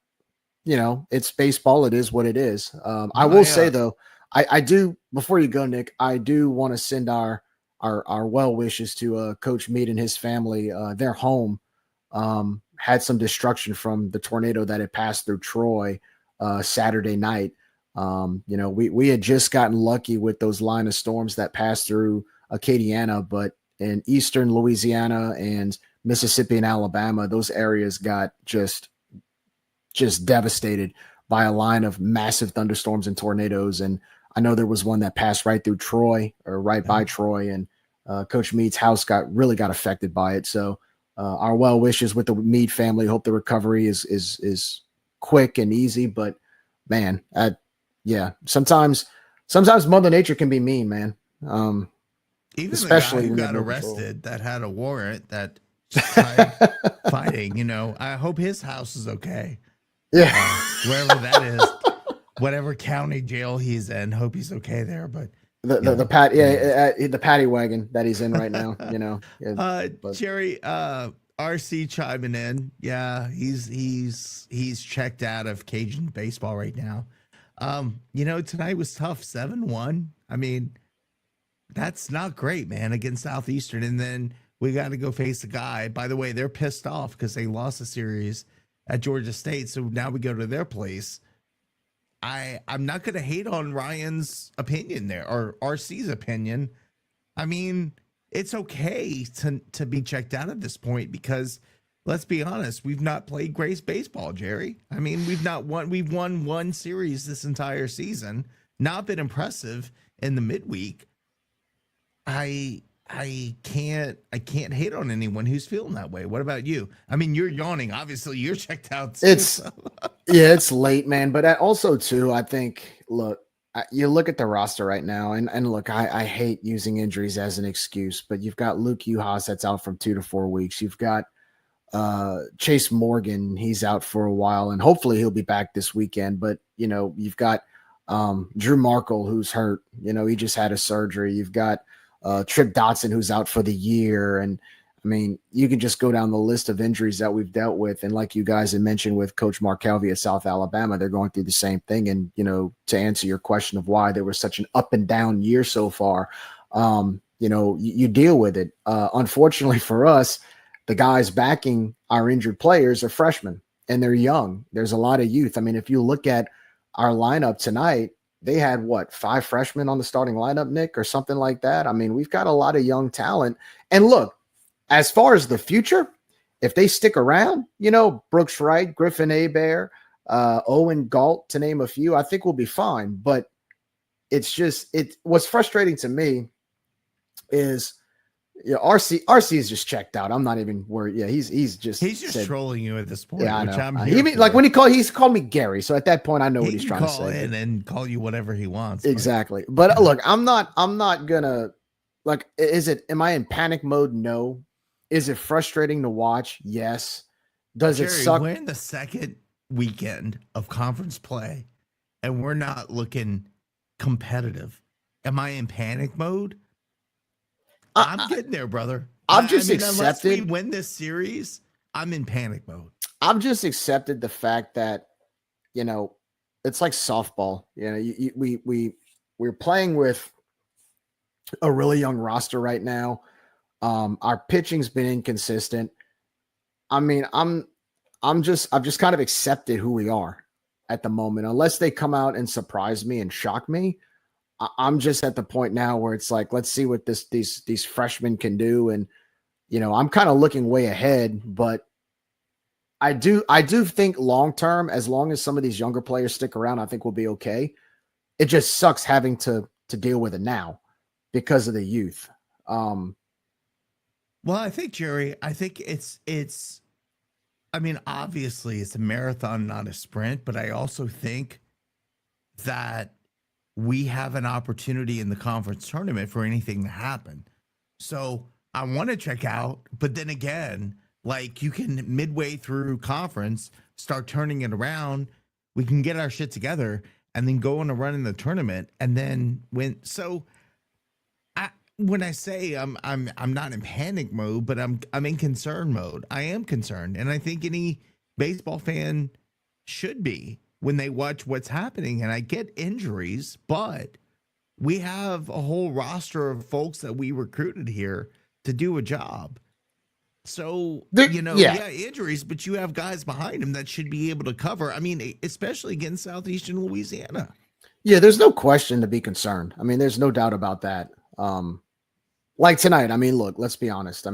it's baseball. It is what it is. I will say though, I do, before you go, Nick, I do want to send our well wishes to Coach Meade and his family. Their home had some destruction from the tornado that had passed through Troy Saturday night. We had just gotten lucky with those line of storms that passed through Acadiana, but in eastern Louisiana and Mississippi and Alabama, those areas got just devastated by a line of massive thunderstorms and tornadoes. And I know there was one that passed right through Troy, or right by Troy, and Coach Meade's house got affected by it. So our well wishes with the Meade family. Hope the recovery is quick and easy. But man, sometimes Mother Nature can be mean, man. Even especially the guy who got arrested that had a warrant that fighting. I hope his house is okay. Yeah, wherever that is, whatever county jail he's in, hope he's okay there. But the paddy wagon that he's in right now, Jerry, RC chiming in. Yeah, he's checked out of Cajun baseball right now. Tonight was tough, 7-1. I mean, that's not great, man, against Southeastern. And then we got to go face a guy. By the way, they're pissed off because they lost a series at Georgia State. So now we go to their place. I'm not going to hate on Ryan's opinion there, or RC's opinion. I mean, it's okay to be checked out at this point because, let's be honest, we've not played great baseball, Jerry. I mean, we've won one series this entire season, not been impressive in the midweek. I can't hate on anyone who's feeling that way. What about you? I mean, you're yawning. Obviously, you're checked out too, it's late, man. But also too, I think, look, you look at the roster right now, and look, I hate using injuries as an excuse, but you've got Luke Uhas that's out from 2 to 4 weeks. You've got Chase Morgan, he's out for a while, and hopefully he'll be back this weekend. But you've got Drew Markle, who's hurt. He just had a surgery. You've got Trip Dotson, who's out for the year. And I mean, you can just go down the list of injuries that we've dealt with. And like you guys had mentioned with Coach Mark Calvi at South Alabama, they're going through the same thing. And, to answer your question of why there was such an up and down year so far, you deal with it. Unfortunately for us, the guys backing our injured players are freshmen and they're young. There's a lot of youth. I mean, if you look at our lineup tonight, they had 5 freshmen on the starting lineup, Nick, or something like that. I mean, we've got a lot of young talent. And look, as far as the future, if they stick around, Brooks Wright, Griffin Hebert, Owen Galt, to name a few, I think we'll be fine. But what's frustrating to me is RC is just checked out. I'm not even worried. Yeah, he's just trolling you at this point. Yeah, I know. Which I'm he's called me Gary. So at that point, I know what he's trying to say. Call in and call you whatever he wants. Exactly. But look, I'm not gonna am I in panic mode? No. Is it frustrating to watch? Yes. Does Jerry, it suck? We're in the second weekend of conference play and we're not looking competitive. Am I in panic mode? I'm getting there, brother. Unless we win this series, I'm in panic mode. I've just accepted the fact that, it's like softball. We're playing with a really young roster right now. Our pitching's been inconsistent. I've just kind of accepted who we are at the moment. Unless they come out and surprise me and shock me, I'm just at the point now where it's like, let's see what these freshmen can do. And, I'm kind of looking way ahead, but I do think long-term, as long as some of these younger players stick around, I think we'll be okay. It just sucks having to deal with it now because of the youth. Well, I think, Jerry, obviously it's a marathon, not a sprint, but I also think that we have an opportunity in the conference tournament for anything to happen. So I want to check out, but then again, you can midway through conference, start turning it around. We can get our shit together and then go on a run in the tournament and then win. So when I say I'm not in panic mode, but I'm in concern mode. I am concerned. And I think any baseball fan should be when they watch what's happening. And I get injuries, but we have a whole roster of folks that we recruited here to do a job. So, injuries, but you have guys behind him that should be able to cover. Especially against Southeastern Louisiana. Yeah, there's no question to be concerned. There's no doubt about that. Like tonight, look, let's be honest.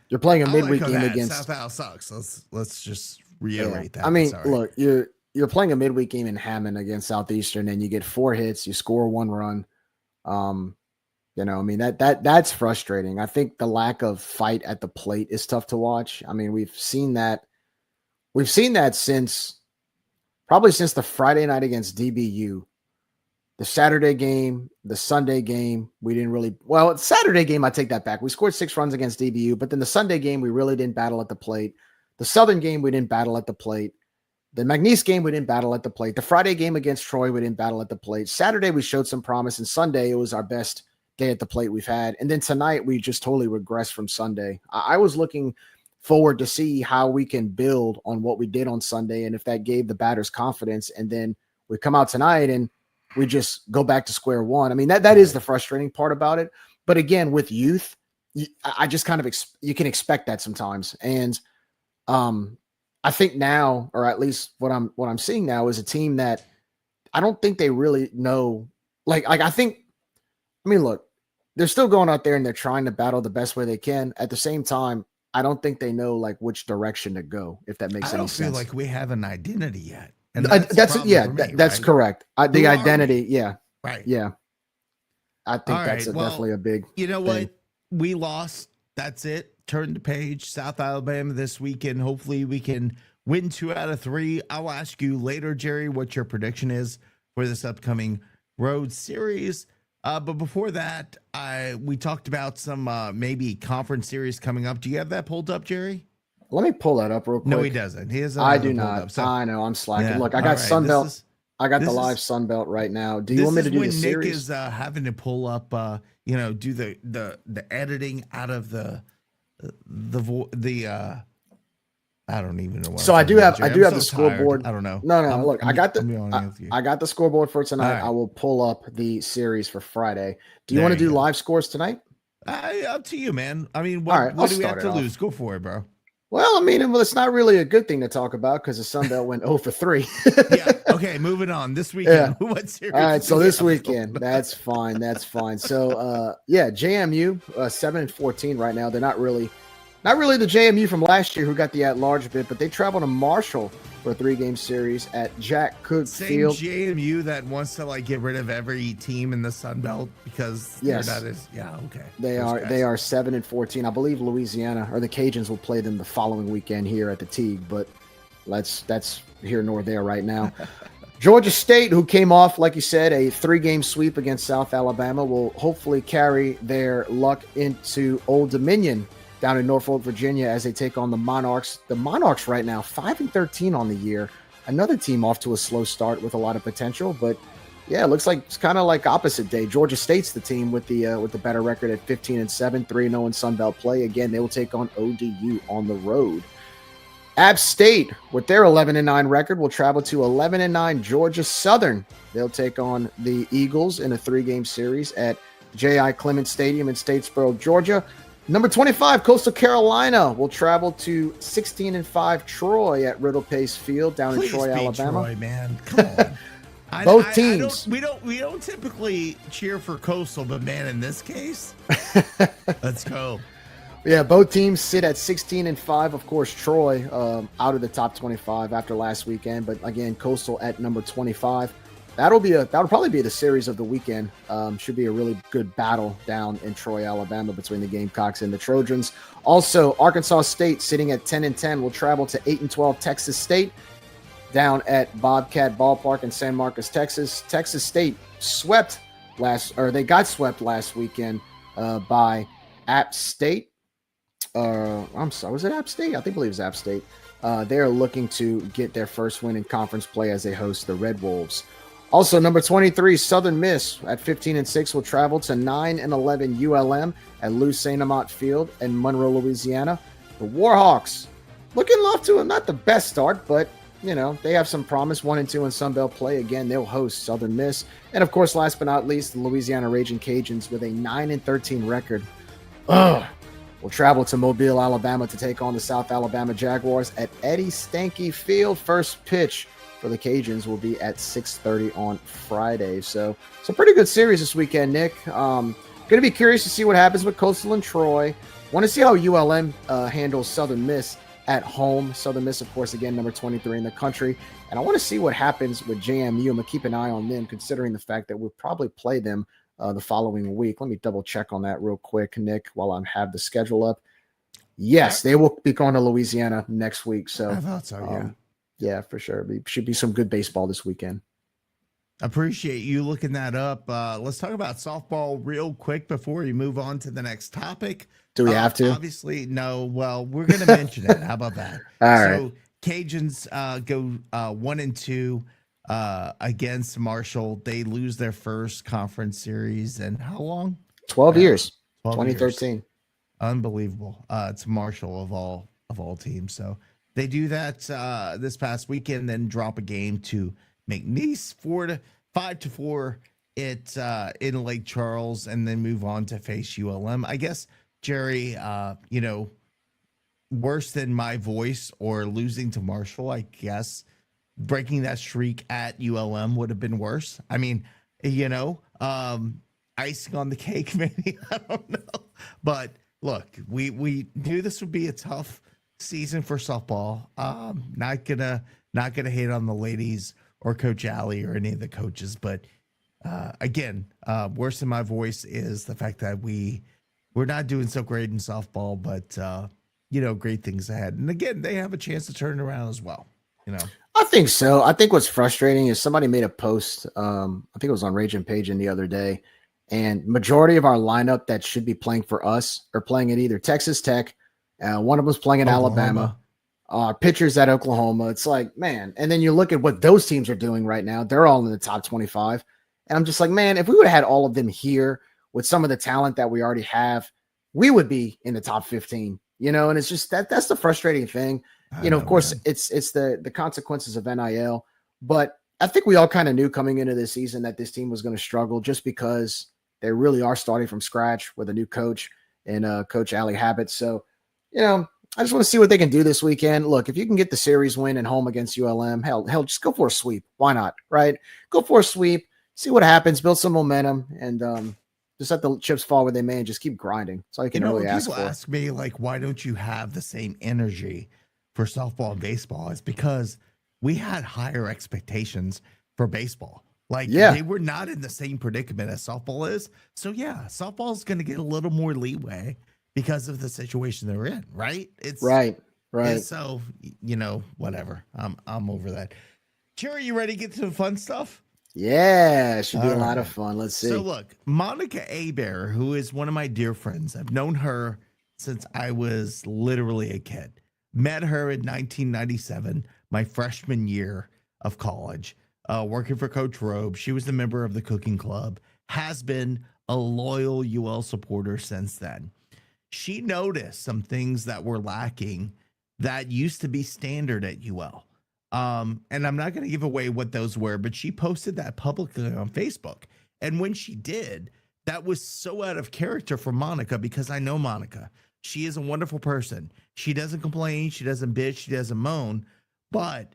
You're playing a midweek game against South Al sucks. Let's just reiterate that. Look, you're playing a midweek game in Hammond against Southeastern, and you get 4 hits, you score 1 run. That's frustrating. I think the lack of fight at the plate is tough to watch. We've seen that since the Friday night against DBU. The Saturday game, the Sunday game, we didn't really – well, Saturday game, I take that back. We scored 6 runs against DBU, but then the Sunday game, we really didn't battle at the plate. The Southern game, we didn't battle at the plate. The McNeese game, we didn't battle at the plate. The Friday game against Troy, we didn't battle at the plate. Saturday, we showed some promise, and Sunday, it was our best day at the plate we've had. And then tonight, we just totally regressed from Sunday. I was looking forward to see how we can build on what we did on Sunday and if that gave the batters confidence. And then we come out tonight and we just go back to square one. That is the frustrating part about it. But again, with youth, I just kind of you can expect that sometimes. And I think now, or at least what I'm seeing now, is a team that I don't think they really know. Look, they're still going out there and they're trying to battle the best way they can. At the same time, I don't think they know which direction to go, if that makes any sense. I don't feel like we have an identity yet. And that's correct. The identity. Yeah. Right. Yeah. I think that's definitely a big, you know thing. What? We lost. That's it. Turn the page. South Alabama this weekend. Hopefully we can win 2 out of 3. I'll ask you later, Jerry, what your prediction is for this upcoming road series. But before that, we talked about some maybe conference series coming up. Do you have that pulled up, Jerry? Let me pull that up real quick. No, he doesn't. He has. I do not. So, I know. I'm slacking. Yeah. Look, I got Sunbelt. I got the live Sunbelt right now. Do you want me to do the series? Nick is having to pull up, do the editing out of the I don't even know what. So I do have the scoreboard. I don't know. No. Look, I got the scoreboard for tonight. Right. I will pull up the series for Friday. Do you want to do live scores tonight? Up to you, man. What do we have to lose? Go for it, bro. Well, I mean, it's not really a good thing to talk about because the Sun Belt went 0 for 3. Yeah. Okay. Moving on. This weekend. Yeah. What series? All right. So do we this have weekend, going? that's fine. That's fine. So, JMU 7-14 right now. They're not really the JMU from last year who got the at-large bid, but they travel to Marshall for a 3-game series at Jack Cook Same Field. JMU that wants to get rid of every team in the Sun Belt because Yes. they're not as okay. They are 7-14. I believe Louisiana or the Cajuns will play them the following weekend here at the Teague, but that's here nor there right now. Georgia State, who came off, like you said, a 3-game sweep against South Alabama, will hopefully carry their luck into Old Dominion down in Norfolk, Virginia, as they take on the Monarchs. The Monarchs right now 5-13 on the year. Another team off to a slow start with a lot of potential, but yeah, it looks like it's kind of like opposite day. Georgia State's the team with the better record at 15-7, 3-0 in Sun Belt play. Again, they will take on ODU on the road. App State, with their 11-9 record, will travel to 11-9 Georgia Southern. They'll take on the Eagles in a 3-game series at J.I. Clement Stadium in Statesboro, Georgia. Number 25, Coastal Carolina, will travel to 16-5 Troy at Riddle Pace Field down in Troy, Alabama. Troy, man. Come on. Both teams. We don't typically cheer for Coastal, but man, in this case, let's go. Yeah, both teams sit at 16-5. Of course, Troy out of the top 25 after last weekend, but again, Coastal at number 25. That'll probably be the series of the weekend. Should be a really good battle down in Troy, Alabama, between the Gamecocks and the Trojans. Also, Arkansas State sitting at 10-10 will travel to 8-12 Texas State down at Bobcat Ballpark in San Marcos, Texas. Texas State got swept last weekend by App State. I'm sorry, was it App State? I believe it was App State. They are looking to get their first win in conference play as they host the Red Wolves. Also, number 23, Southern Miss at 15-6 will travel to 9-11 ULM at Lou St. Amant Field in Monroe, Louisiana. The Warhawks looking off to not the best start, but they have some promise. 1-2 in Sun Belt play. Again, they'll host Southern Miss. And of course, last but not least, the Louisiana Raging Cajuns with a 9-13 record. Will travel to Mobile, Alabama to take on the South Alabama Jaguars at Eddie Stanky Field. First pitch for the Cajuns will be at 6:30 on Friday. So it's a pretty good series this weekend, Nick. Going to be curious to see what happens with Coastal and Troy. Want to see how ULM handles Southern Miss at home. Southern Miss, of course, again, number 23 in the country. And I want to see what happens with JMU. I'm going to keep an eye on them, considering the fact that we'll probably play them the following week. Let me double check on that real quick, Nick, while I have the schedule up. Yes, they will be going to Louisiana next week. So I thought so, yeah. Yeah, for sure. Should be some good baseball this weekend. Appreciate you looking that up. Let's talk about softball real quick before we move on to the next topic. Do we have to? Obviously, no. Well, we're going to mention it. How about that? All right. So Cajuns go 1-2 against Marshall. They lose their first conference series in how long? 12 years. 2013. Years. Unbelievable. It's Marshall of all teams. So they do that this past weekend, then drop a game to McNeese 5-4 in Lake Charles, and then move on to face ULM. I guess, Jerry, worse than my voice or losing to Marshall, I guess breaking that streak at ULM would have been worse. I mean, icing on the cake, maybe. I don't know. But look, we knew this would be a tough season for softball. Not gonna hate on the ladies or Coach Alley or any of the coaches, but again, worse than my voice is the fact that we're not doing so great in softball, but great things ahead. And again, they have a chance to turn it around as well. I think so. I think what's frustrating is somebody made a post. I think it was on Raging Cajun the other day, and majority of our lineup that should be playing for us are playing at either Texas Tech. One of them's playing at Alabama. Pitchers at Oklahoma. It's like, man. And then you look at what those teams are doing right now. They're all in the top 25. And I'm just like, man, if we would have had all of them here with some of the talent that we already have, we would be in the top 15, and it's just that's the frustrating thing. Of course, it's the consequences of NIL, but I think we all kind of knew coming into this season that this team was going to struggle just because they really are starting from scratch with a new coach and Coach Allie Habit. So, I just want to see what they can do this weekend. Look, if you can get the series win at home against ULM, hell, just go for a sweep. Why not? Right? Go for a sweep, see what happens, build some momentum, and just let the chips fall where they may and just keep grinding. That's all you can really ask for. People ask me, like, why don't you have the same energy for softball and baseball? It's because we had higher expectations for baseball. Like, they were not in the same predicament as softball is. So, yeah, softball is going to get a little more leeway because of the situation they're in, right? It's right. So, whatever. I'm over that. Jerry, you ready to get to the fun stuff? Yeah, it should be a lot of fun. Let's see. So, look, Monica Hebert, who is one of my dear friends, I've known her since I was literally a kid. Met her in 1997, my freshman year of college, working for Coach Robe. She was a member of the cooking club, has been a loyal UL supporter since then. She noticed some things that were lacking that used to be standard at UL. And I'm not going to give away what those were, but she posted that publicly on Facebook. And when she did, that was so out of character for Monica, because I know Monica. She is a wonderful person. She doesn't complain. She doesn't bitch. She doesn't moan. But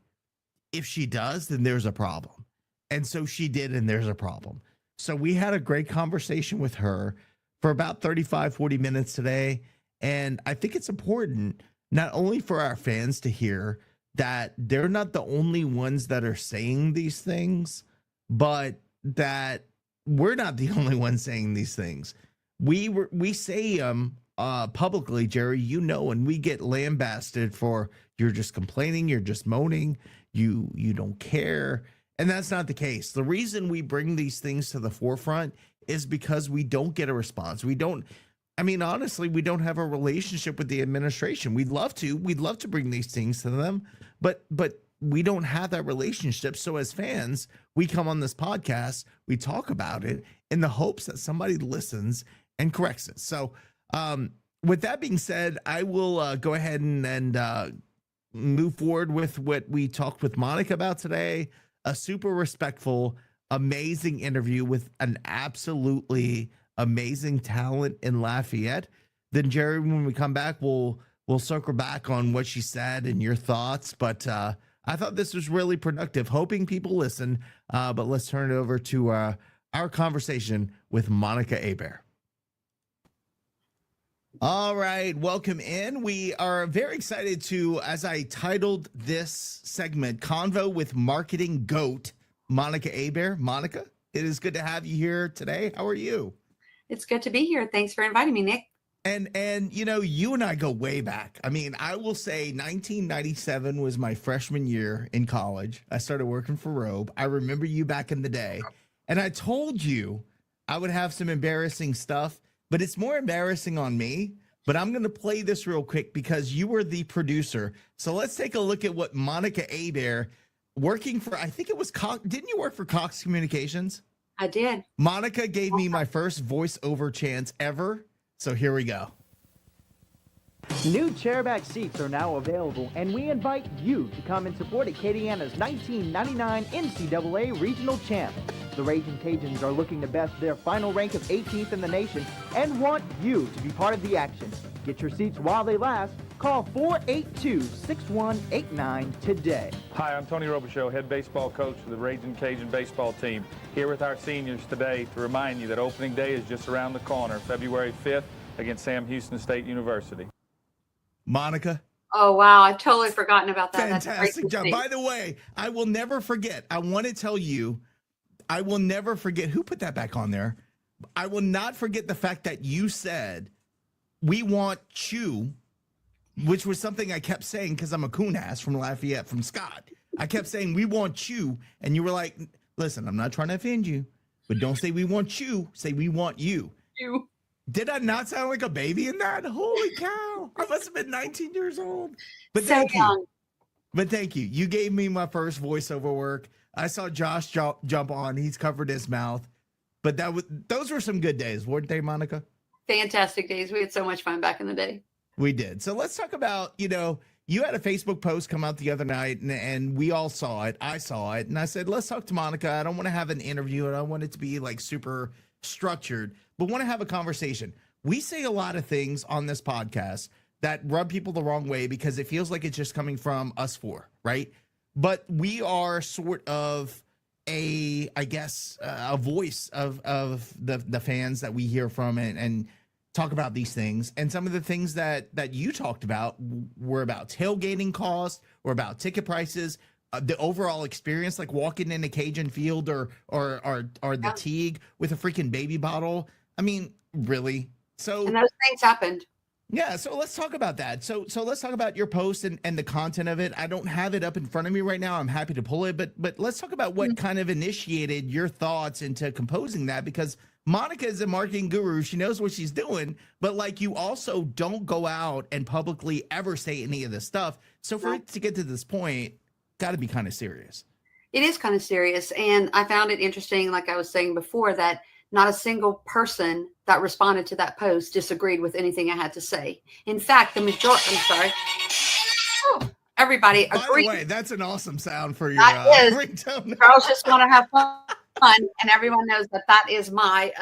if she does, then there's a problem. And so she did, and there's a problem. So we had a great conversation with her for about 35, 40 minutes today. And I think it's important not only for our fans to hear that they're not the only ones that are saying these things, but that we're not the only ones saying these things. We say them publicly, Jerry, and we get lambasted for you're just complaining, you're just moaning, you don't care. And that's not the case. The reason we bring these things to the forefront is because we don't get a response. Honestly, we don't have a relationship with the administration. We'd love to bring these things to them, but we don't have that relationship. So as fans, we come on this podcast, we talk about it in the hopes that somebody listens and corrects it. So with that being said, I will go ahead and move forward with what we talked with Monica about today. A super respectful, amazing interview with an absolutely amazing talent in Lafayette. Then Jerry, when we come back, we'll circle back on what she said and your thoughts. But I thought this was really productive, hoping people listen. But let's turn it over to our conversation with Monica Hebert. All right, welcome in. We are very excited to, as I titled this segment, Convo with Marketing GOAT, Monica Hebert. Monica, it is good to have you here today. How are you? It's good to be here. Thanks for inviting me, Nick. And you and I go way back. I will say 1997 was my freshman year in college. I started working for Robe. I remember you back in the day. And I told you I would have some embarrassing stuff, but it's more embarrassing on me. But I'm going to play this real quick because you were the producer. So let's take a look at what Monica Hebert, working for, I think it was Cox. Didn't you work for Cox Communications? I did. Monica gave me my first voiceover chance ever. So here we go. New chairback seats are now available, and we invite you to come and support Acadiana's 1999 NCAA Regional Champ. The Ragin' Cajuns are looking to best their final rank of 18th in the nation and want you to be part of the action. Get your seats while they last. Call 482-6189 today. Hi, I'm Tony Robichaux, head baseball coach for the Ragin' Cajun baseball team, here with our seniors today to remind you that opening day is just around the corner, February 5th against Sam Houston State University. Monica. Oh, wow. I've totally forgotten about that. Fantastic job. By the way, I will never forget. I want to tell you, I will never forget who put that back on there. I will not forget the fact that you said, we want Chew, which was something I kept saying because I'm a coon ass from Lafayette, from Scott. I kept saying, we want you. And you were like, listen, I'm not trying to offend you, but don't say we want you. Say we want you. You. Did I not sound like a baby in that? Holy cow. I must have been 19 years old. But so thank young. you. But thank you. You gave me my first voiceover work. I saw Josh jump on. He's covered his mouth. But those were some good days, weren't they, Monica? Fantastic days. We had so much fun back in the day. We did. So let's talk about, you had a Facebook post come out the other night, and we all saw it. I saw it. And I said, let's talk to Monica. I don't want to have an interview. I don't want it to be like super structured, but want to have a conversation. We say a lot of things on this podcast that rub people the wrong way because it feels like it's just coming from us four, right? But we are sort of a voice of the fans that we hear from and talk about these things. And some of the things that you talked about were about tailgating costs or about ticket prices, the overall experience, like walking in a Cajun field or the Teague with a freaking baby bottle. I mean, really? So And those things happened. yeah, so let's talk about that. So let's talk about your post and the content of it. I don't have it up in front of me right now. I'm happy to pull it, but let's talk about what kind of initiated your thoughts into composing that, because Monica is a marketing guru. She knows what she's doing, but like, you also don't go out and publicly ever say any of this stuff. So for it to get to this point, got to be kind of serious. It is kind of serious. And I found it interesting, like I was saying before, that not a single person that responded to that post disagreed with anything I had to say. In fact, the majority, everybody agreed. By the way, that's an awesome sound for your ringtone. Girls just want to have fun, and everyone knows that is my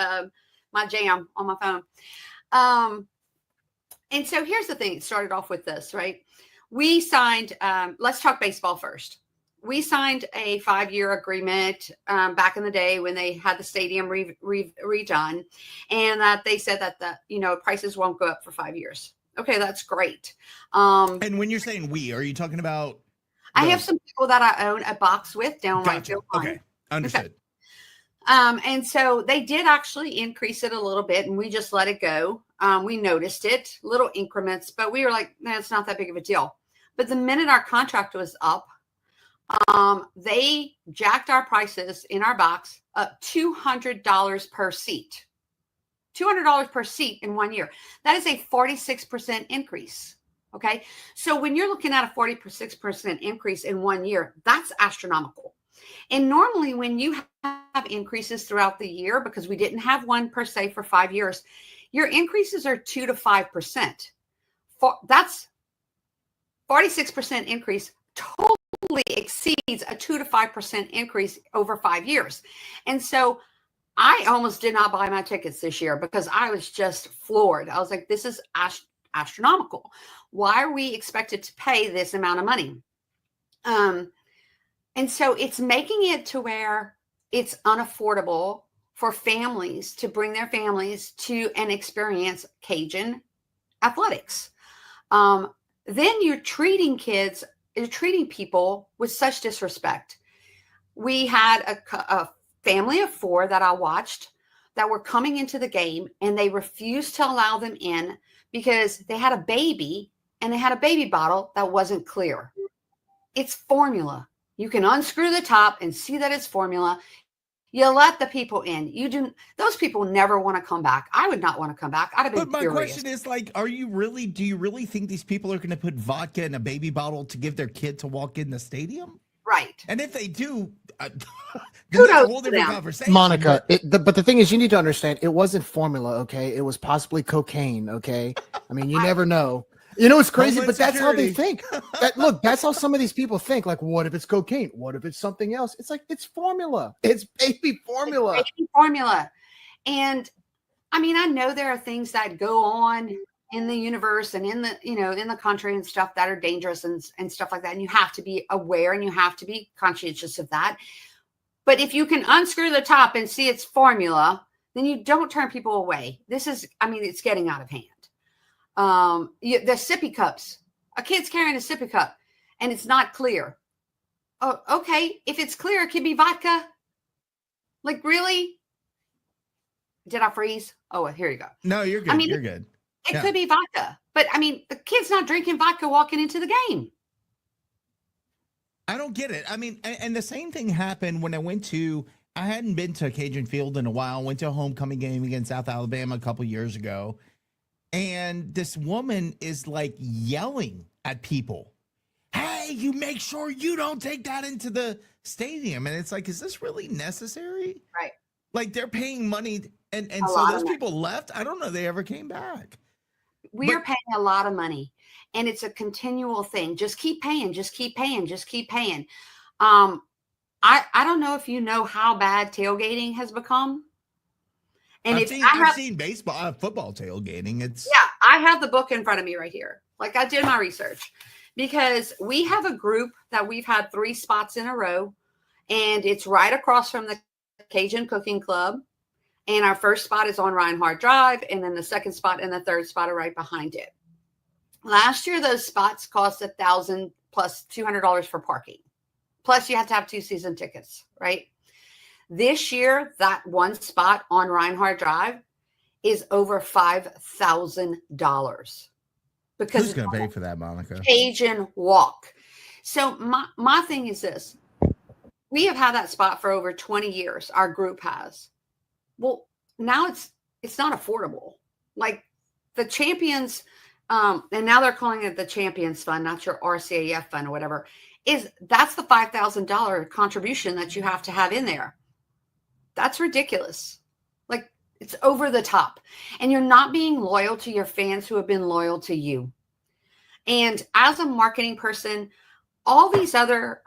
my jam on my phone. And so here's the thing. It started off with this, right? We signed, let's talk baseball first. We signed a 5-year agreement back in the day when they had the stadium redone, and that they said that the prices won't go up for 5 years. Okay, that's great. And when you're saying we, are you talking about? I have some people that I own a box with down right field line. Okay, understood. Okay. And so they did actually increase it a little bit, and we just let it go. We noticed it, little increments, but we were like, man, it's not that big of a deal. But the minute our contract was up, they jacked our prices in our box up $200 per seat. $200 per seat in 1 year. That is a 46% increase. Okay. So when you're looking at a 46% increase in 1 year, that's astronomical. And normally when you have increases throughout the year, because we didn't have one per se for 5 years, your increases are 2 to 5%. That's 46% increase totally exceeds a 2 to 5% increase over 5 years. And so I almost did not buy my tickets this year because I was just floored. I was like, this is astronomical. Why are we expected to pay this amount of money? And so it's making it to where it's unaffordable for families to bring their families to and experience Cajun athletics. Then you're treating people with such disrespect. We had a family of 4 that I watched that were coming into the game, and they refused to allow them in because they had a baby and they had a baby bottle that wasn't clear. It's formula. You can unscrew the top and see that it's formula. You let the people in. Those people never want to come back. I would not want to come back. I'd have been But my furious. question is, like, do you really think these people are going to put vodka in a baby bottle to give their kid to walk in the stadium? Right. And if they do, that's Kudos a whole to different them. conversation. Monica, but the thing is, you need to understand, it wasn't formula, okay? It was possibly cocaine, okay? I mean, you never know. You know, it's crazy, Homeland but that's how they Security. think. Look, that's how some of these people think. Like, what if it's cocaine? What if it's something else? It's like, it's formula. It's baby formula. It's baby formula. And I mean, I know there are things that go on in the universe and in the, in the country and stuff that are dangerous and stuff like that. And you have to be aware and you have to be conscientious of that. But if you can unscrew the top and see it's formula, then you don't turn people away. It's getting out of hand. The sippy cups, a kid's carrying a sippy cup and it's not clear. Oh, okay. If it's clear, it could be vodka. Like, really? Did I freeze? Oh, here you go. No, you're good. You're good. It could be vodka, but I mean, the kid's not drinking vodka walking into the game. I don't get it. I mean, and the same thing happened when I hadn't been to Cajun Field in a while. Went to a homecoming game against South Alabama a couple years ago. And this woman is like yelling at people, hey, you make sure you don't take that into the stadium. And it's like, is this really necessary? Right. Like, they're paying money. And so those people left. I don't know they ever came back. We're paying a lot of money, and it's a continual thing. Just keep paying, just keep paying, just keep paying. I don't know if you know how bad tailgating has become. And I've seen baseball, football tailgating. I have the book in front of me right here. Like I did my research because we have a group that we've had 3 spots in a row, and it's right across from the Cajun Cooking Club. And our first spot is on Reinhardt Drive, and then the second spot and the third spot are right behind it. Last year, those spots cost $1,000 plus $200 for parking. Plus, you have to have 2 season tickets, right? This year, that one spot on Reinhardt Drive is over $5,000 because Who's going to pay for that, Monica? Cajun Walk. So my thing is this: we have had that spot for over 20 years. Our group has. Well, now it's not affordable. Like the Champions, and now they're calling it the Champions Fund, not your RCAF fund or whatever. That's the $5,000 contribution that you have to have in there. That's ridiculous. Like it's over the top, and you're not being loyal to your fans who have been loyal to you. And as a marketing person, all these other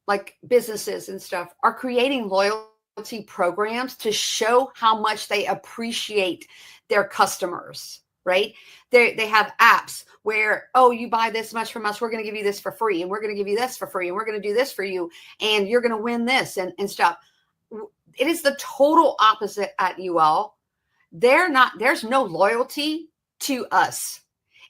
like businesses and stuff are creating loyalty programs to show how much they appreciate their customers, right? They have apps where, oh, you buy this much from us, we're going to give you this for free, and we're going to give you this for free, and we're going to do this for you, and you're going to win this and stuff. It is the total opposite at UL. There's no loyalty to us.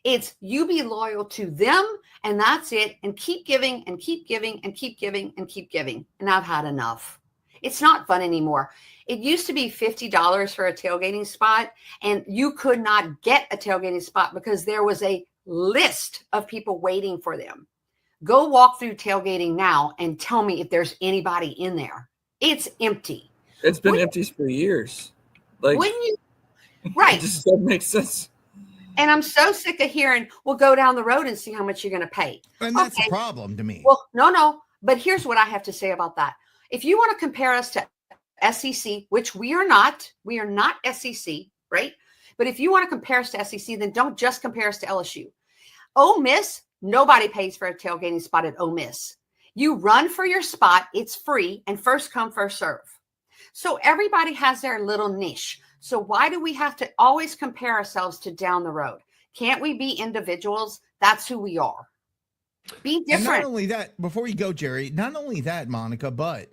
It's you be loyal to them, and that's it, and keep giving and keep giving and keep giving and keep giving. And I've had enough. It's not fun anymore. It used to be $50 for a tailgating spot, and you could not get a tailgating spot because there was a list of people waiting for them. Go walk through tailgating now and tell me if there's anybody in there. It's empty. It's been empty for years. Like, wouldn't you? Right. It just doesn't make sense. And I'm so sick of hearing, well, go down the road and see how much you're going to pay. And that's a problem to me. Well, no. But here's what I have to say about that. If you want to compare us to SEC, which we are not SEC, right? But if you want to compare us to SEC, then don't just compare us to LSU. Ole Miss, nobody pays for a tailgating spot at Ole Miss. You run for your spot, it's free, and first come, first serve. So everybody has their little niche. So why do we have to always compare ourselves to down the road? Can't we be individuals? That's who we are. Be different. And not only that, before you go, Jerry, not only that, Monica, but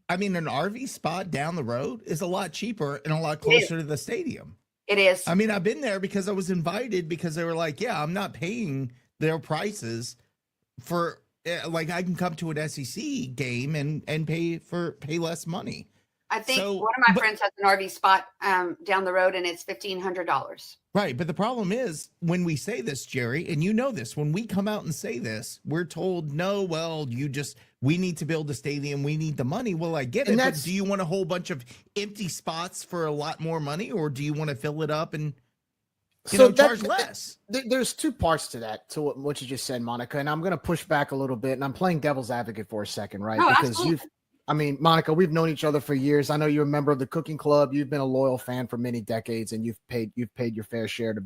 I mean, an RV spot down the road is a lot cheaper and a lot closer to the stadium. It is. I mean, I've been there because I was invited because they were like, yeah, I'm not paying their prices for, like, I can come to an SEC game and pay less money. I think one of my friends has an RV spot down the road, and it's $1,500. Right. But the problem is when we say this, Jerry, and you know this, when we come out and say this, we're told, no, well, we need to build a stadium. We need the money. Well, I get it. But do you want a whole bunch of empty spots for a lot more money, or do you want to fill it up and charge less? There's 2 parts to that, to what you just said, Monica. And I'm going to push back a little bit, and I'm playing devil's advocate for a second, right? No, because absolutely. Monica, we've known each other for years. I know you're a member of the Cooking Club. You've been a loyal fan for many decades, and you've paid your fair share to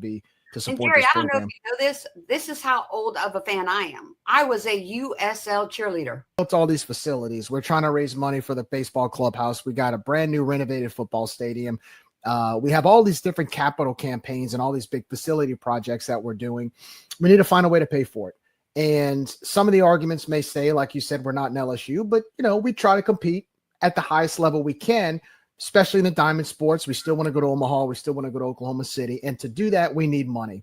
support and Jerry, this I don't program. know if you know this. This is how old of a fan I am. I was a USL cheerleader. Built all these facilities. We're trying to raise money for the baseball clubhouse. We got a brand new renovated football stadium. We have all these different capital campaigns and all these big facility projects that we're doing. We need to find a way to pay for it. And some of the arguments may say, like you said, we're not an LSU, but we try to compete at the highest level we can, especially in the diamond sports. We still want to go to Omaha. We still want to go to Oklahoma City. And to do that, we need money.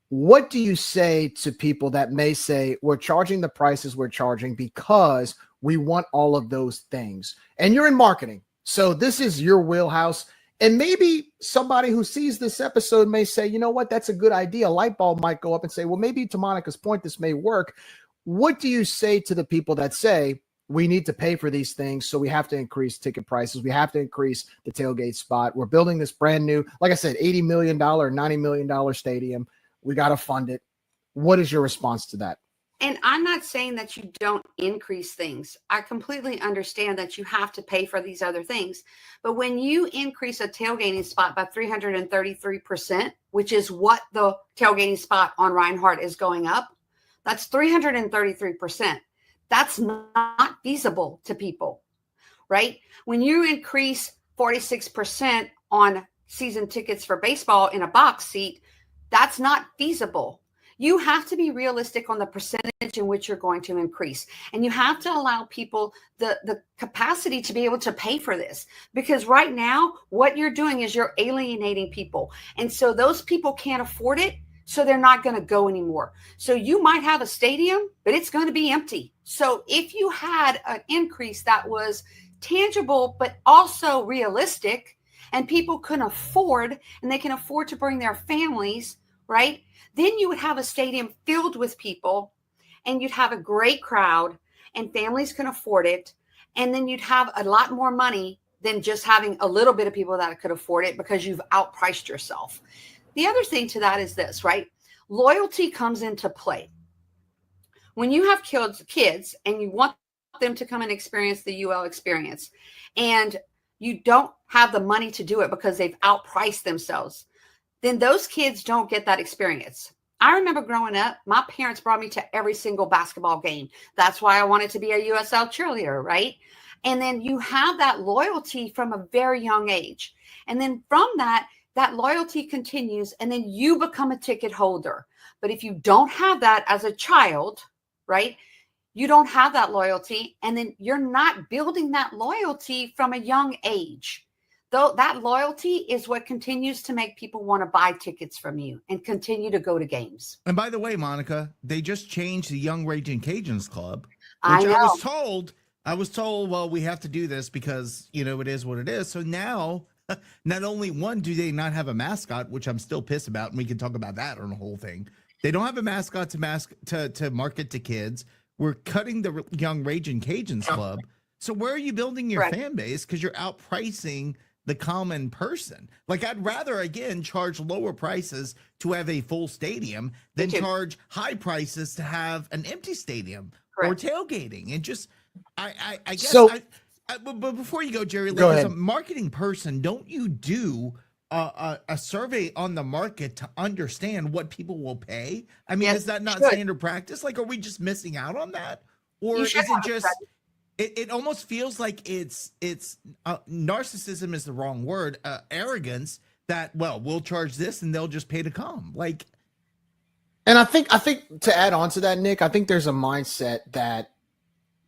What do you say to people that may say we're charging the prices we're charging because we want all of those things? And you're in marketing, so this is your wheelhouse. And maybe somebody who sees this episode may say, you know what, that's a good idea. A light bulb might go up and say, well, maybe to Monica's point, this may work. What do you say to the people that say we need to pay for these things, so we have to increase ticket prices, we have to increase the tailgate spot, we're building this brand new, like I said, $80 million, $90 million stadium, we got to fund it? What is your response to that? And I'm not saying that you don't increase things. I completely understand that you have to pay for these other things. But when you increase a tailgating spot by 333%, which is what the tailgating spot on Reinhardt is going up, that's 333%. That's not feasible to people, right? When you increase 46% on season tickets for baseball in a box seat, that's not feasible. You have to be realistic on the percentage in which you're going to increase. And you have to allow people the capacity to be able to pay for this. Because right now, what you're doing is you're alienating people. And so those people can't afford it. So they're not going to go anymore. So you might have a stadium, but it's going to be empty. So if you had an increase that was tangible, but also realistic, and people can afford, and they can afford to bring their families, right? Then you would have a stadium filled with people, and you'd have a great crowd, and families can afford it. And then you'd have a lot more money than just having a little bit of people that could afford it because you've outpriced yourself. The other thing to that is this, right? Loyalty comes into play. When you have kids and you want them to come and experience the UL experience, and you don't have the money to do it because they've outpriced themselves, then those kids don't get that experience. I remember growing up, my parents brought me to every single basketball game. That's why I wanted to be a USL cheerleader, right? And then you have that loyalty from a very young age. And then from that loyalty continues, and then you become a ticket holder. But if you don't have that as a child, right, you don't have that loyalty, and then you're not building that loyalty from a young age. Though that loyalty is what continues to make people want to buy tickets from you and continue to go to games. And by the way, Monica, they just changed the Young Raging Cajuns Club, which I know. I was told, well, we have to do this because, you know, it is what it is. So now, not only one, do they not have a mascot, which I'm still pissed about, and we can talk about that on the whole thing. They don't have a mascot to market to kids. We're cutting the Young Raging Cajuns Club. So where are you building your fan base? Because you're outpricing the common person. Like, I'd rather, again, charge lower prices to have a full stadium than charge high prices to have an empty stadium or tailgating. And just, I guess, So- but before you go, Jerry, Go like, as ahead. a marketing person, don't you do a survey on the market to understand what people will pay? I mean, is that not standard practice? Like, are we just missing out on that? Or is it just... It almost feels like it's narcissism is the wrong word, arrogance that, well, we'll charge this and they'll just pay to come. Like, and I think to add on to that, Nick, I think there's a mindset that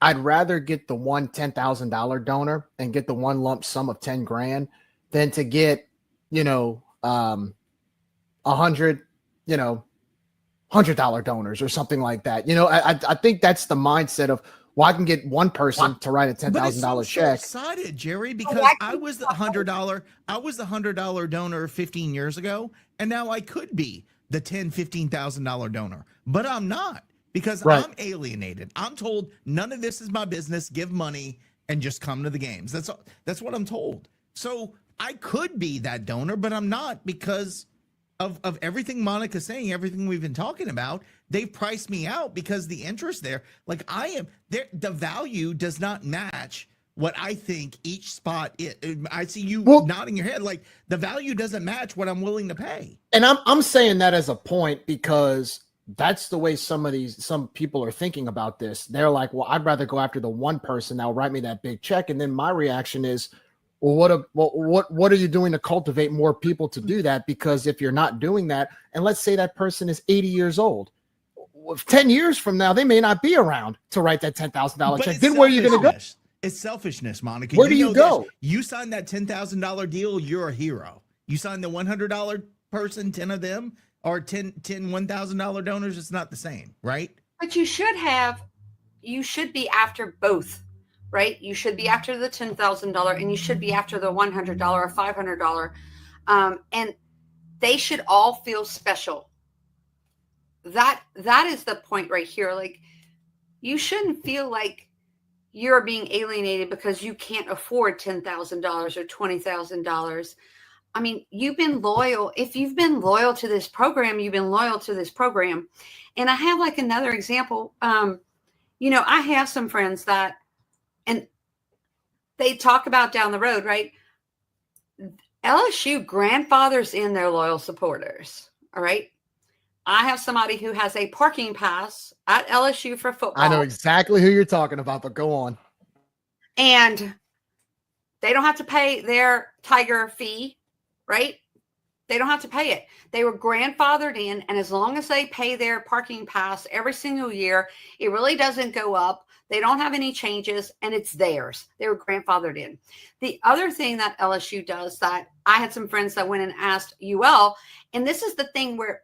I'd rather get the one $10,000 donor and get the one lump sum of 10 grand than to get, $100 donors or something like that. I think that's the mindset of, well, I can get one person to write a $10,000 check. Excited, Jerry, because I was the $100 donor 15 years ago, and now I could be the $10,000-$15,000 donor, but I'm not, because I'm alienated. I'm told none of this is my business. Give money and just come to the games. That's what I'm told. So I could be that donor, but I'm not, because of everything Monica's saying, everything we've been talking about. They've priced me out because the interest there, like, I am there, the value does not match what I think each spot is. I see you nodding your head, like, the value doesn't match what I'm willing to pay. And I'm saying that as a point because that's the way some people are thinking about this. They're like, well, I'd rather go after the one person that'll write me that big check. And then my reaction is, well, what are you doing to cultivate more people to do that? Because if you're not doing that, and let's say that person is 80 years old, 10 years from now, they may not be around to write that $10,000 check. Then where are you going to go? It's selfishness, Monica. Where do you go? You signed that $10,000 deal, you're a hero. You signed the $100 person, 10 of them, or 10 $1,000 donors, it's not the same, right? But you should be after both, right? You should be after the $10,000 and you should be after the $100 or $500. And they should all feel special. That is the point right here. Like, you shouldn't feel like you're being alienated because you can't afford $10,000 or $20,000. I mean, you've been loyal. If you've been loyal to this program, you've been loyal to this program. And I have like another example. I have some friends that, and they talk about down the road, right? LSU grandfathers in their loyal supporters. All right. I have somebody who has a parking pass at LSU for football. I know exactly who you're talking about, but go on. And they don't have to pay their Tiger fee, right? They don't have to pay it. They were grandfathered in, and as long as they pay their parking pass every single year, it really doesn't go up. They don't have any changes, and it's theirs. They were grandfathered in. The other thing that LSU does that I had some friends that went and asked UL, and this is the thing where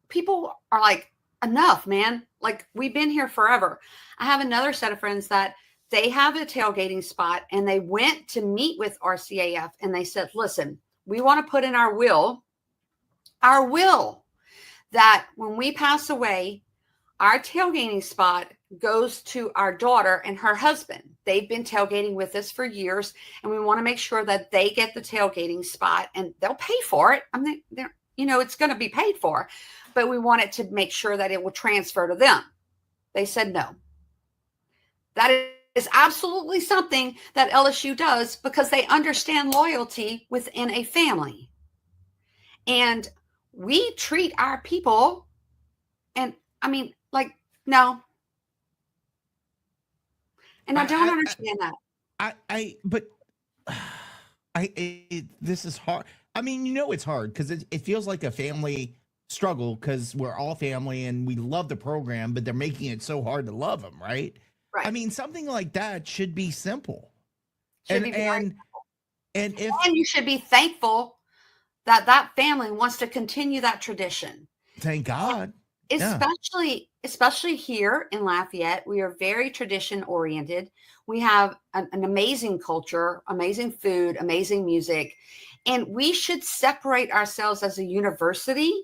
people are like, enough, man. Like, we've been here forever. I have another set of friends that they have a tailgating spot, and they went to meet with RCAF, and they said, listen, we want to put in our will that when we pass away, our tailgating spot goes to our daughter and her husband. They've been tailgating with us for years, and we want to make sure that they get the tailgating spot, and they'll pay for it. I mean, it's going to be paid for, but we want it to make sure that it will transfer to them. They said no. That is absolutely something that LSU does because they understand loyalty within a family. And we treat our people, and I mean, like, no. And I don't understand that. This is hard. I mean, it's hard because it feels like a family struggle because we're all family and we love the program, but they're making it so hard to love them, right? Right. I mean, something like that should be simple. And if you should be thankful that that family wants to continue that tradition. Thank God. Especially here in Lafayette, we are very tradition oriented. We have an amazing culture, amazing food, amazing music, and we should separate ourselves as a university.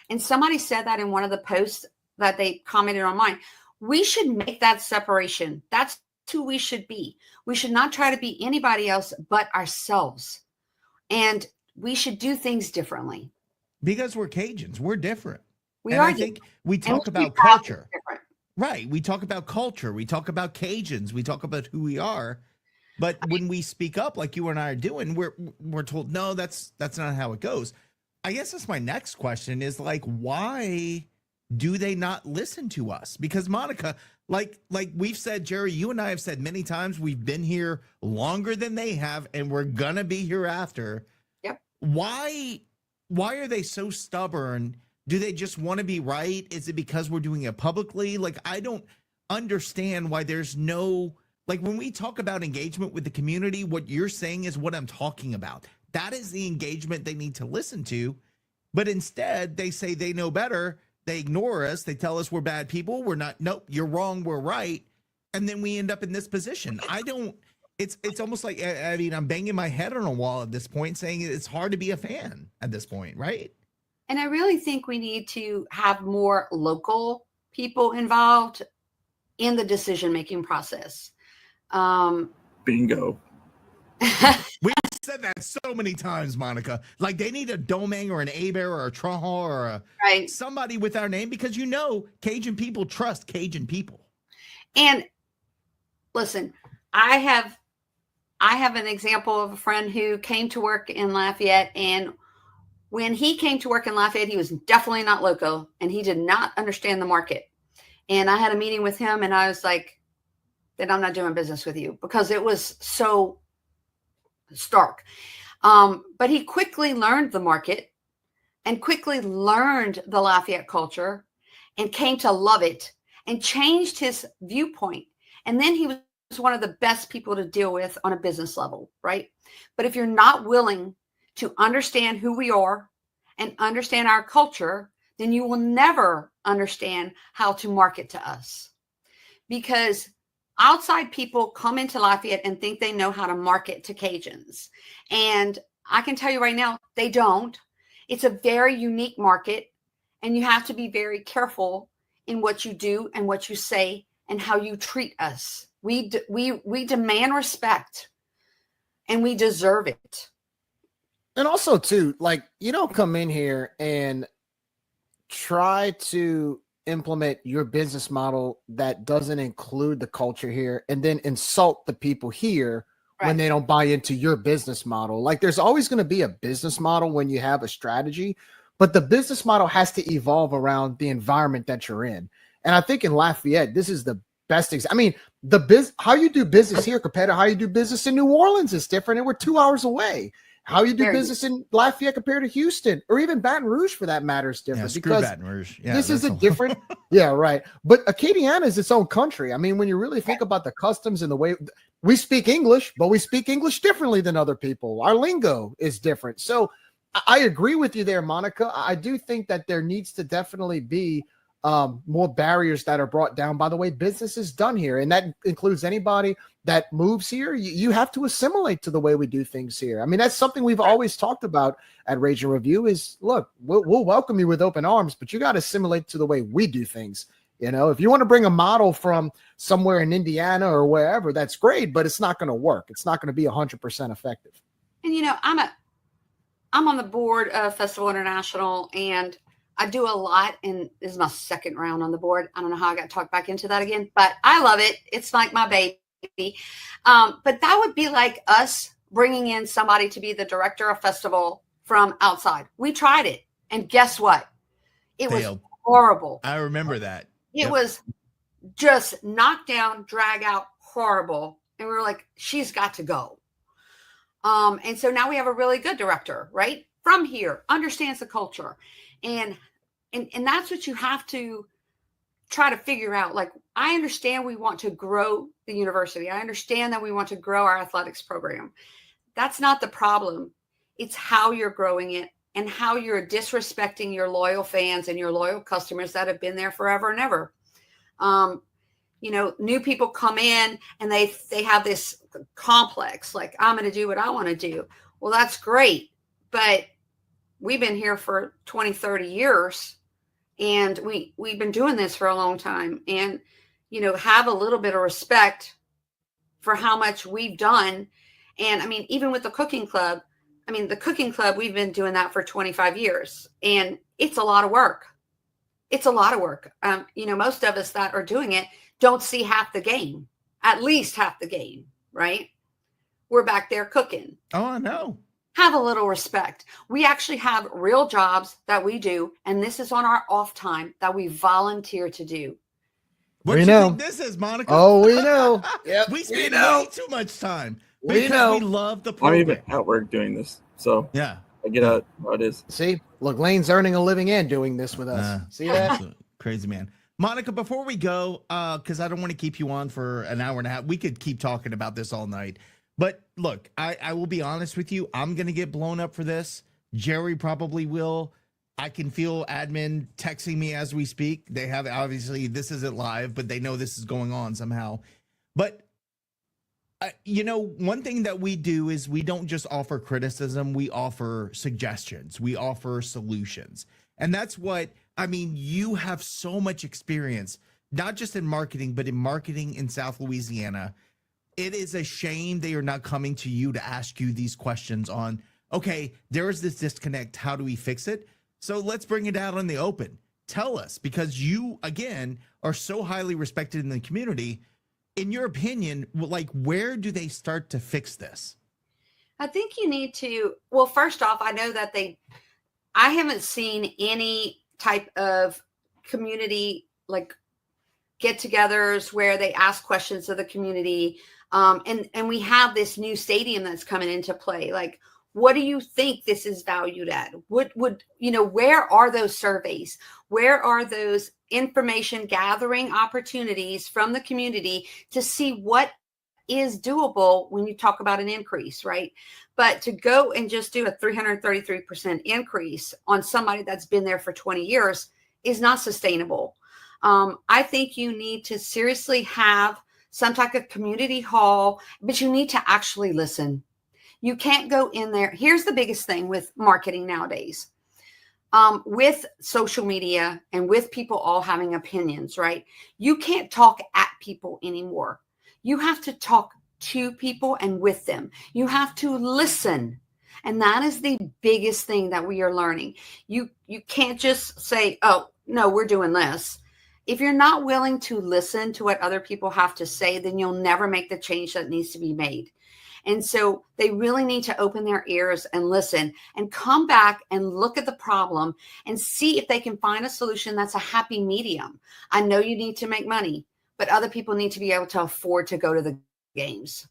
And somebody said that in one of the posts that they commented on mine. We should make that separation. That's who we should be. We should not try to be anybody else but ourselves. And we should do things differently. Because we're Cajuns. We're different. I think we talk about culture. Right. We talk about culture. We talk about Cajuns. We talk about who we are. But when we speak up like you and I are doing, we're told, no, that's not how it goes. I guess that's my next question is like, why do they not listen to us? Because Monica, like we've said, Jerry, you and I have said many times, we've been here longer than they have, and we're going to be here after. Yep. Why are they so stubborn? Do they just want to be right? Is it because we're doing it publicly? Like, I don't understand why there's no, like when we talk about engagement with the community, what you're saying is what I'm talking about. That is the engagement they need to listen to. But instead, they say they know better. They ignore us. They tell us we're bad people. We're not. Nope, you're wrong. We're right. And then we end up in this position. It's almost like, I mean, I'm banging my head on a wall at this point saying it's hard to be a fan at this point, right? And I really think we need to have more local people involved in the decision-making process. Bingo. We've said that so many times, Monica. Like they need a Doming or an Hebert or a Trahan or somebody with our name because Cajun people trust Cajun people. And listen, I have an example of a friend who came to work in Lafayette, and when he came to work in Lafayette, he was definitely not local and he did not understand the market. And I had a meeting with him and I was like, then I'm not doing business with you because it was so stark. But he quickly learned the market and quickly learned the Lafayette culture and came to love it and changed his viewpoint. And then he was one of the best people to deal with on a business level, right? But if you're not willing to understand who we are and understand our culture, then you will never understand how to market to us. Because outside people come into Lafayette and think they know how to market to Cajuns. And I can tell you right now, they don't. It's a very unique market, and you have to be very careful in what you do and what you say and how you treat us. We demand respect, and we deserve it. And also, too, like, you don't come in here and try to implement your business model that doesn't include the culture here and then insult the people here when they don't buy into your business model. Like, there's always going to be a business model when you have a strategy, but the business model has to evolve around the environment that you're in. And I think in Lafayette, this is the best example. I mean, how you do business here compared to how you do business in New Orleans is different, and we're 2 hours away. How you do Very business in Lafayette compared to Houston, or even Baton Rouge for that matter, is Yeah, different. screw because Baton Rouge. Yeah, this is that's a different, yeah, right. But Acadiana is its own country. I mean, when you really think about the customs and the way we speak English, but we speak English differently than other people. Our lingo is different. So I agree with you there, Monica. I do think that there needs to definitely be more barriers that are brought down by the way business is done here. And that includes anybody that moves here. You have to assimilate to the way we do things here. I mean, that's something we've always talked about at Rage and Review is, look, we'll welcome you with open arms, but you got to assimilate to the way we do things. You know, if you want to bring a model from somewhere in Indiana or wherever, that's great, but it's not going to work. It's not going to be 100% effective. And, you know, I'm on the board of Festival International, and I do a lot, and this is my second round on the board. I don't know how I got talked back into that again, but I love it. It's like my baby. But that would be like us bringing in somebody to be the director of festival from outside. We tried it, and guess what? It was horrible. I remember that. It was just knock down, drag out, horrible. And we were like, she's got to go. And so now we have a really good director, right? From here, understands the culture. And that's what you have to try to figure out. Like, I understand we want to grow the university. I understand that we want to grow our athletics program. That's not the problem. It's how you're growing it and how you're disrespecting your loyal fans and your loyal customers that have been there forever and ever. You know, new people come in and they have this complex, like, I'm going to do what I want to do. Well, that's great. But we've been here for 20, 30 years, and we've been doing this for a long time. And, you know, have a little bit of respect for how much we've done. And I mean, even with the cooking club, we've been doing that for 25 years, and it's a lot of work. It's a lot of work. You know, most of us that are doing it don't see half the game, at least half the game, right? We're back there cooking. Oh, I know. Have a little respect. We actually have real jobs that we do, and this is on our off time that we volunteer to do. What do you think this is, Monica? Oh, we know. Yep, we spend way too much time. We know. We love the I'm program. even at work doing this, so yeah, I get out how it is. See, look, Lane's earning a living and doing this with us. See that? Crazy man. Monica, before we go, because I don't want to keep you on for an hour and a half. We could keep talking about this all night. But look, I will be honest with you. I'm going to get blown up for this. Jerry probably will. I can feel admin texting me as we speak. They have, obviously, this isn't live, but they know this is going on somehow. But, you know, one thing that we do is we don't just offer criticism. We offer suggestions. We offer solutions. And that's what, I mean, you have so much experience, not just in marketing, but in marketing in South Louisiana. It is a shame they are not coming to you to ask you these questions on, okay, there is this disconnect. How do we fix it? So let's bring it out in the open. Tell us, because you, again, are so highly respected in the community. In your opinion, like, where do they start to fix this? I think you need to, well, first off, I know that I haven't seen any type of community, like, get-togethers where they ask questions of the community. And we have this new stadium that's coming into play. Like, what do you think this is valued at? Where are those surveys? Where are those information gathering opportunities from the community to see what is doable when you talk about an increase, right? But to go and just do a 333% increase on somebody that's been there for 20 years is not sustainable. I think you need to seriously have some type of community hall, but you need to actually listen. You can't go in there. Here's the biggest thing with marketing nowadays, with social media and with people all having opinions, right? You can't talk at people anymore. You have to talk to people and with them. You have to listen. And that is the biggest thing that we are learning. You can't just say, oh, no, we're doing this. If you're not willing to listen to what other people have to say, then you'll never make the change that needs to be made. And so they really need to open their ears and listen and come back and look at the problem and see if they can find a solution that's a happy medium. I know you need to make money, but other people need to be able to afford to go to the games.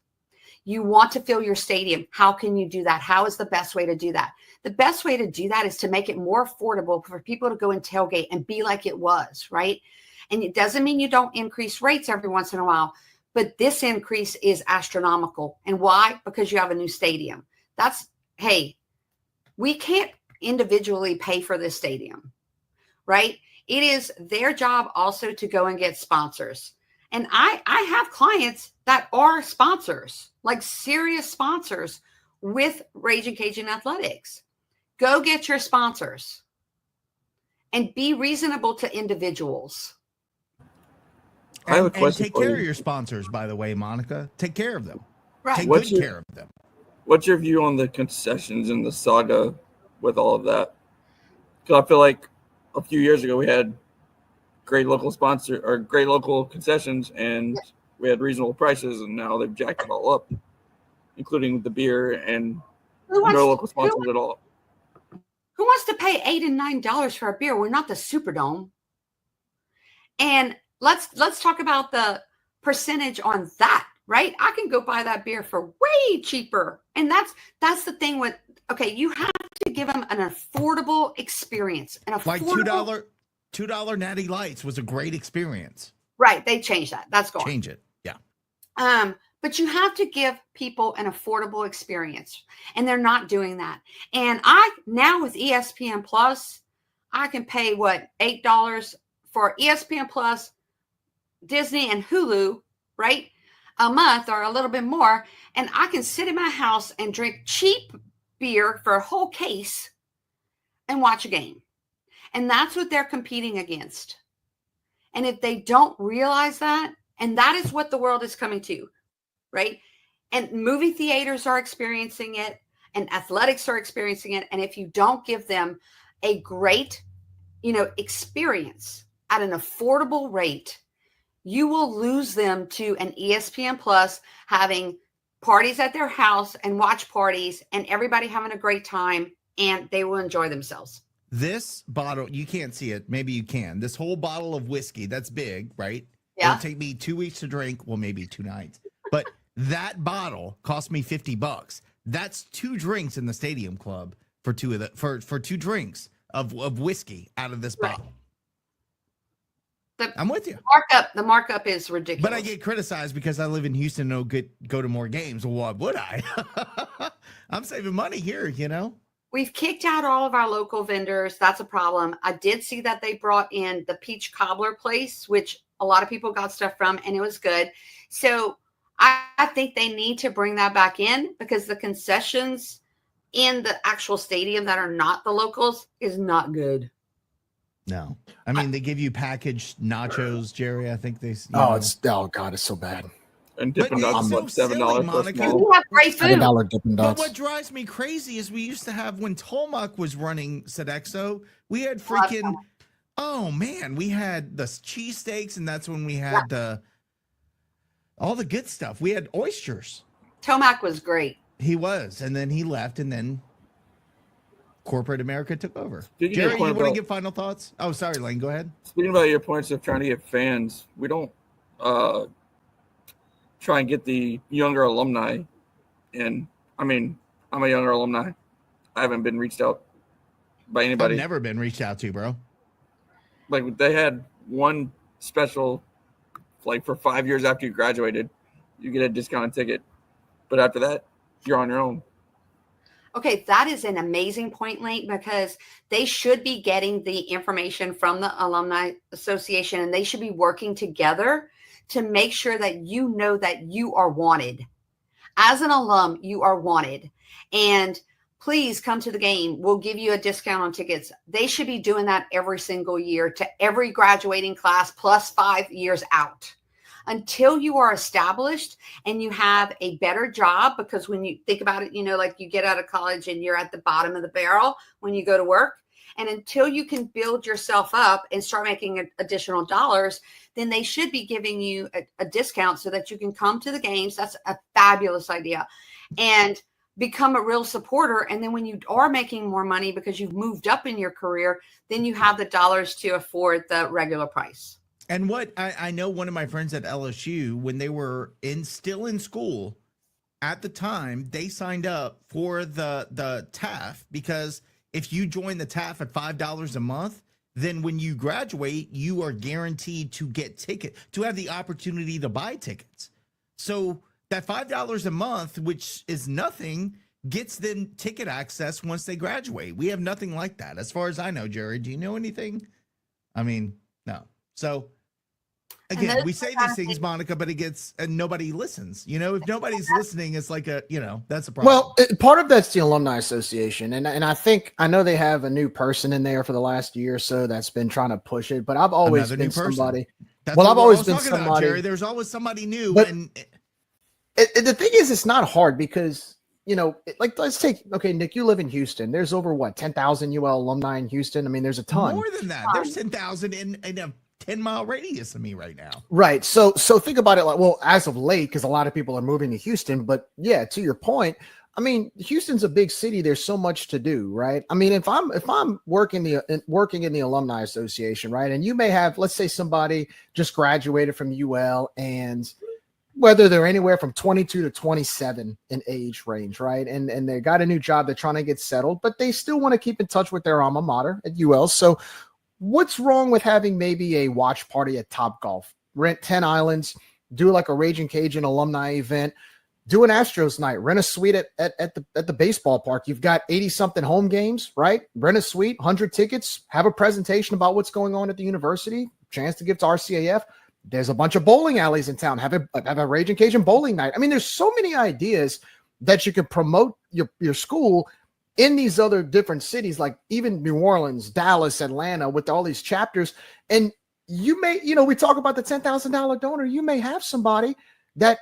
You want to fill your stadium. How can you do that? How is the best way to do that? The best way to do that is to make it more affordable for people to go and tailgate and be like it was, right? And it doesn't mean you don't increase rates every once in a while, but this increase is astronomical. And why? Because you have a new stadium. Hey, we can't individually pay for this stadium, right? It is their job also to go and get sponsors. And I have clients that are sponsors, like serious sponsors with Raging Cajun Athletics. Go get your sponsors and be reasonable to individuals. I have a And question take for care you. of your sponsors, by the way, Monica. Take care of them. Right. Take What's good your- care of them. What's your view on the concessions and the saga with all of that? Because I feel like a few years ago we had great local sponsor or great local concessions, and we had reasonable prices, and now they've jacked it all up, including the beer and no local sponsors at all. Who wants to pay $8 and $9 for a beer? We're not the Superdome. And let's talk about the percentage on that, right? I can go buy that beer for way cheaper. And that's the thing with, okay, you have to give them an affordable experience. Like $2 Natty Lights was a great experience. Right. They changed that. That's gone. Change it. Yeah. But you have to give people an affordable experience, and they're not doing that. And I now with ESPN Plus, I can pay $8 for ESPN Plus, Disney, and Hulu, right? A month or a little bit more, and I can sit in my house and drink cheap beer for a whole case and watch a game. And that's what they're competing against. And if they don't realize that, and that is what the world is coming to, right? And movie theaters are experiencing it, and athletics are experiencing it. And if you don't give them a great, experience at an affordable rate, you will lose them to an ESPN Plus having parties at their house and watch parties and everybody having a great time, and they will enjoy themselves. This bottle, you can't see it. Maybe you can. This whole bottle of whiskey, that's big, right? Yeah. It'll take me 2 weeks to drink. Well, maybe 2 nights. But that bottle cost me $50. That's 2 drinks in the stadium club for 2 drinks of whiskey out of this bottle. I'm with you. The markup is ridiculous. But I get criticized because I live in Houston and go to more games. Well, why would I? I'm saving money here, We've kicked out all of our local vendors. That's a problem. I did see that they brought in the Peach Cobbler place, which a lot of people got stuff from, and it was good. So I think they need to bring that back in, because the concessions in the actual stadium that are not the locals is not good. No. I mean, they give you packaged nachos, Jerry. I think they. Oh God, it's so bad. And Dippin' But Dots it's like so $7 silly, plus Monica. small. You have great food. $7 Dippin' But Dots. what drives me crazy is we used to have, when Tolmach was running Sodexo, we had freaking, oh man, we had the cheesesteaks, and that's when we had all the good stuff. We had oysters. Tomac was great. He was, and then he left, and then corporate America took over. Speaking Jerry, of you want to about- give final thoughts? Oh, sorry, Lane, go ahead. Speaking about your points of trying to get fans, we don't try and get the younger alumni in. I mean, I'm a younger alumni. I haven't been reached out by anybody. I've never been reached out to, bro. Like, they had one special, like, for 5 years after you graduated, you get a discounted ticket. But after that, you're on your own. Okay, that is an amazing point, Lane, because they should be getting the information from the Alumni Association, and they should be working together to make sure that you know that you are wanted. As an alum, you are wanted. And please come to the game. We'll give you a discount on tickets. They should be doing that every single year to every graduating class plus 5 years out. Until you are established and you have a better job, because when you think about it, like you get out of college and you're at the bottom of the barrel when you go to work. And until you can build yourself up and start making additional dollars, then they should be giving you a discount so that you can come to the games. That's a fabulous idea. And become a real supporter. And then when you are making more money because you've moved up in your career, then you have the dollars to afford the regular price. And what I know, one of my friends at LSU, when they were still in school, at the time they signed up for the TAF, because if you join the TAF at $5 a month, then when you graduate, you are guaranteed to get to have the opportunity to buy tickets. So that $5 a month, which is nothing, gets them ticket access once they graduate. We have nothing like that. As far as I know, Jerry, do you know anything? I mean, no. So again, we say these things, Monica, but it gets, and nobody listens. You know, if nobody's listening, it's like that's a problem. Well, part of that's the Alumni Association. And I know they have a new person in there for the last year or so that's been trying to push it, but I've always been somebody. That's well, what I've we're always all been talking about, somebody. Jerry. There's always somebody new. But and the thing is, it's not hard because, like, let's take, okay, Nick, you live in Houston. There's over 10,000 UL alumni in Houston. I mean, there's a ton. More than that. There's 10,000 in a 10-mile radius of me right now. Right. So think about it like, well, as of late, because a lot of people are moving to Houston. But yeah, to your point, I mean, Houston's a big city. There's so much to do, right? I mean, if I'm working in the Alumni Association, right, and you may have, let's say, somebody just graduated from UL, and whether they're anywhere from 22 to 27 in age range, right, and they got a new job, they're trying to get settled, but they still want to keep in touch with their alma mater at UL. So what's wrong with having maybe a watch party at Topgolf? Rent 10 islands, do like a Raging Cajun alumni event, do an Astros night, rent a suite at the baseball park. You've got 80-something home games, right? Rent a suite, 100 tickets, have a presentation about what's going on at the university, chance to give to RCAF. There's a bunch of bowling alleys in town. Have a Raging Cajun bowling night. I mean, there's so many ideas that you can promote your school in these other different cities, like even New Orleans, Dallas, Atlanta, with all these chapters. And you may, we talk about the $10,000 donor. You may have somebody that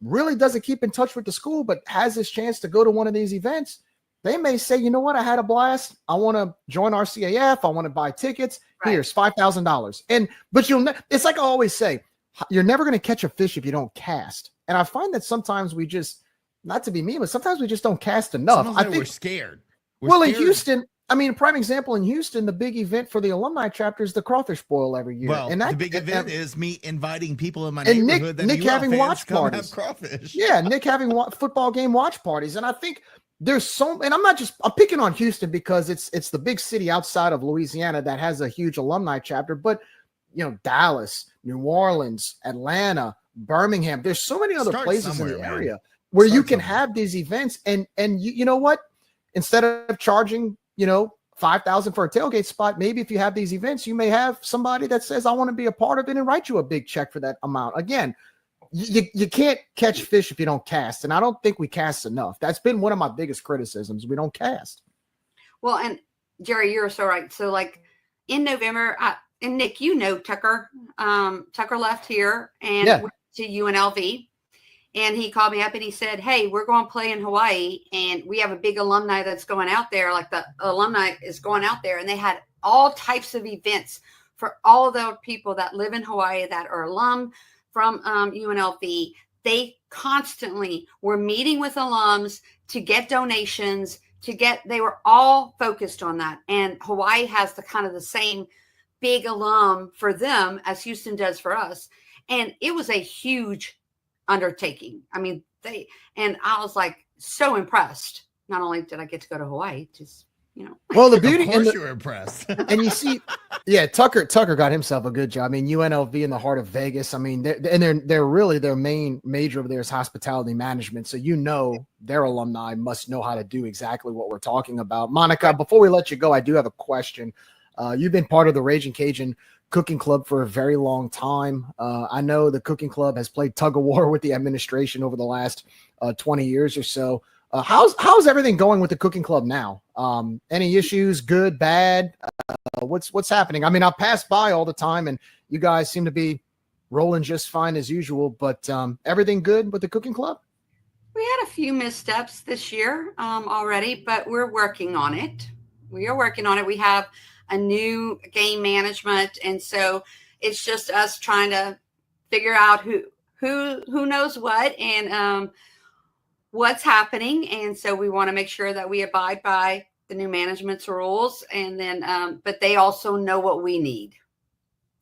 really doesn't keep in touch with the school, but has this chance to go to one of these events. They may say, you know what, I had a blast. I want to join RCAF. I want to buy tickets. Right. Here's $5,000. But it's like I always say, you're never going to catch a fish if you don't cast. And I find that sometimes we just, not to be mean, but sometimes we just don't cast enough. I think we're scared. In Houston, I mean, prime example in Houston, the big event for the alumni chapter is the crawfish boil every year. Well, and the big event is me inviting people in my neighborhood that Nick having watch parties. Have crawfish. Yeah, Nick having football game watch parties. And I think there's and I'm picking on Houston because it's the big city outside of Louisiana that has a huge alumni chapter. But, Dallas, New Orleans, Atlanta, Birmingham, there's so many other places in the area where you can have these events. And you know what? Instead of charging, $5,000 for a tailgate spot, maybe if you have these events, you may have somebody that says, I want to be a part of it, and write you a big check for that amount. Again, you can't catch fish if you don't cast. And I don't think we cast enough. That's been one of my biggest criticisms. We don't cast. Well, and Jerry, you're so right. So like in November, and Nick, Tucker, Tucker left here and went to UNLV. And he called me up and he said, hey, we're going to play in Hawaii. And we have a big alumni that's going out there. Like the alumni is going out there. And they had all types of events for all the people that live in Hawaii that are alum from UNLV. They constantly were meeting with alums to get donations, they were all focused on that. And Hawaii has the kind of the same big alum for them as Houston does for us. And it was a huge undertaking. I mean, and I was like so impressed. Not only did I get to go to Hawaii, just well, the beauty, of course, you're impressed. And you see, Tucker got himself a good job. I mean, UNLV in the heart of Vegas. I mean, they're really, their main major over there is hospitality management. So their alumni must know how to do exactly what we're talking about. Monica, before we let you go, I do have a question. You've been part of the Raging Cajun Cooking Club for a very long time. I know the Cooking Club has played tug of war with the administration over the last 20 years or so. How's everything going with the Cooking Club now? Any issues, good, bad? What's happening? I mean, I pass by all the time and you guys seem to be rolling just fine as usual, but everything good with the Cooking Club? We had a few missteps this year already, but we're working on it. We are working on it. We have a new game management. And so it's just us trying to figure out who knows what and what's happening. And so we want to make sure that we abide by the new management's rules. And then, but they also know what we need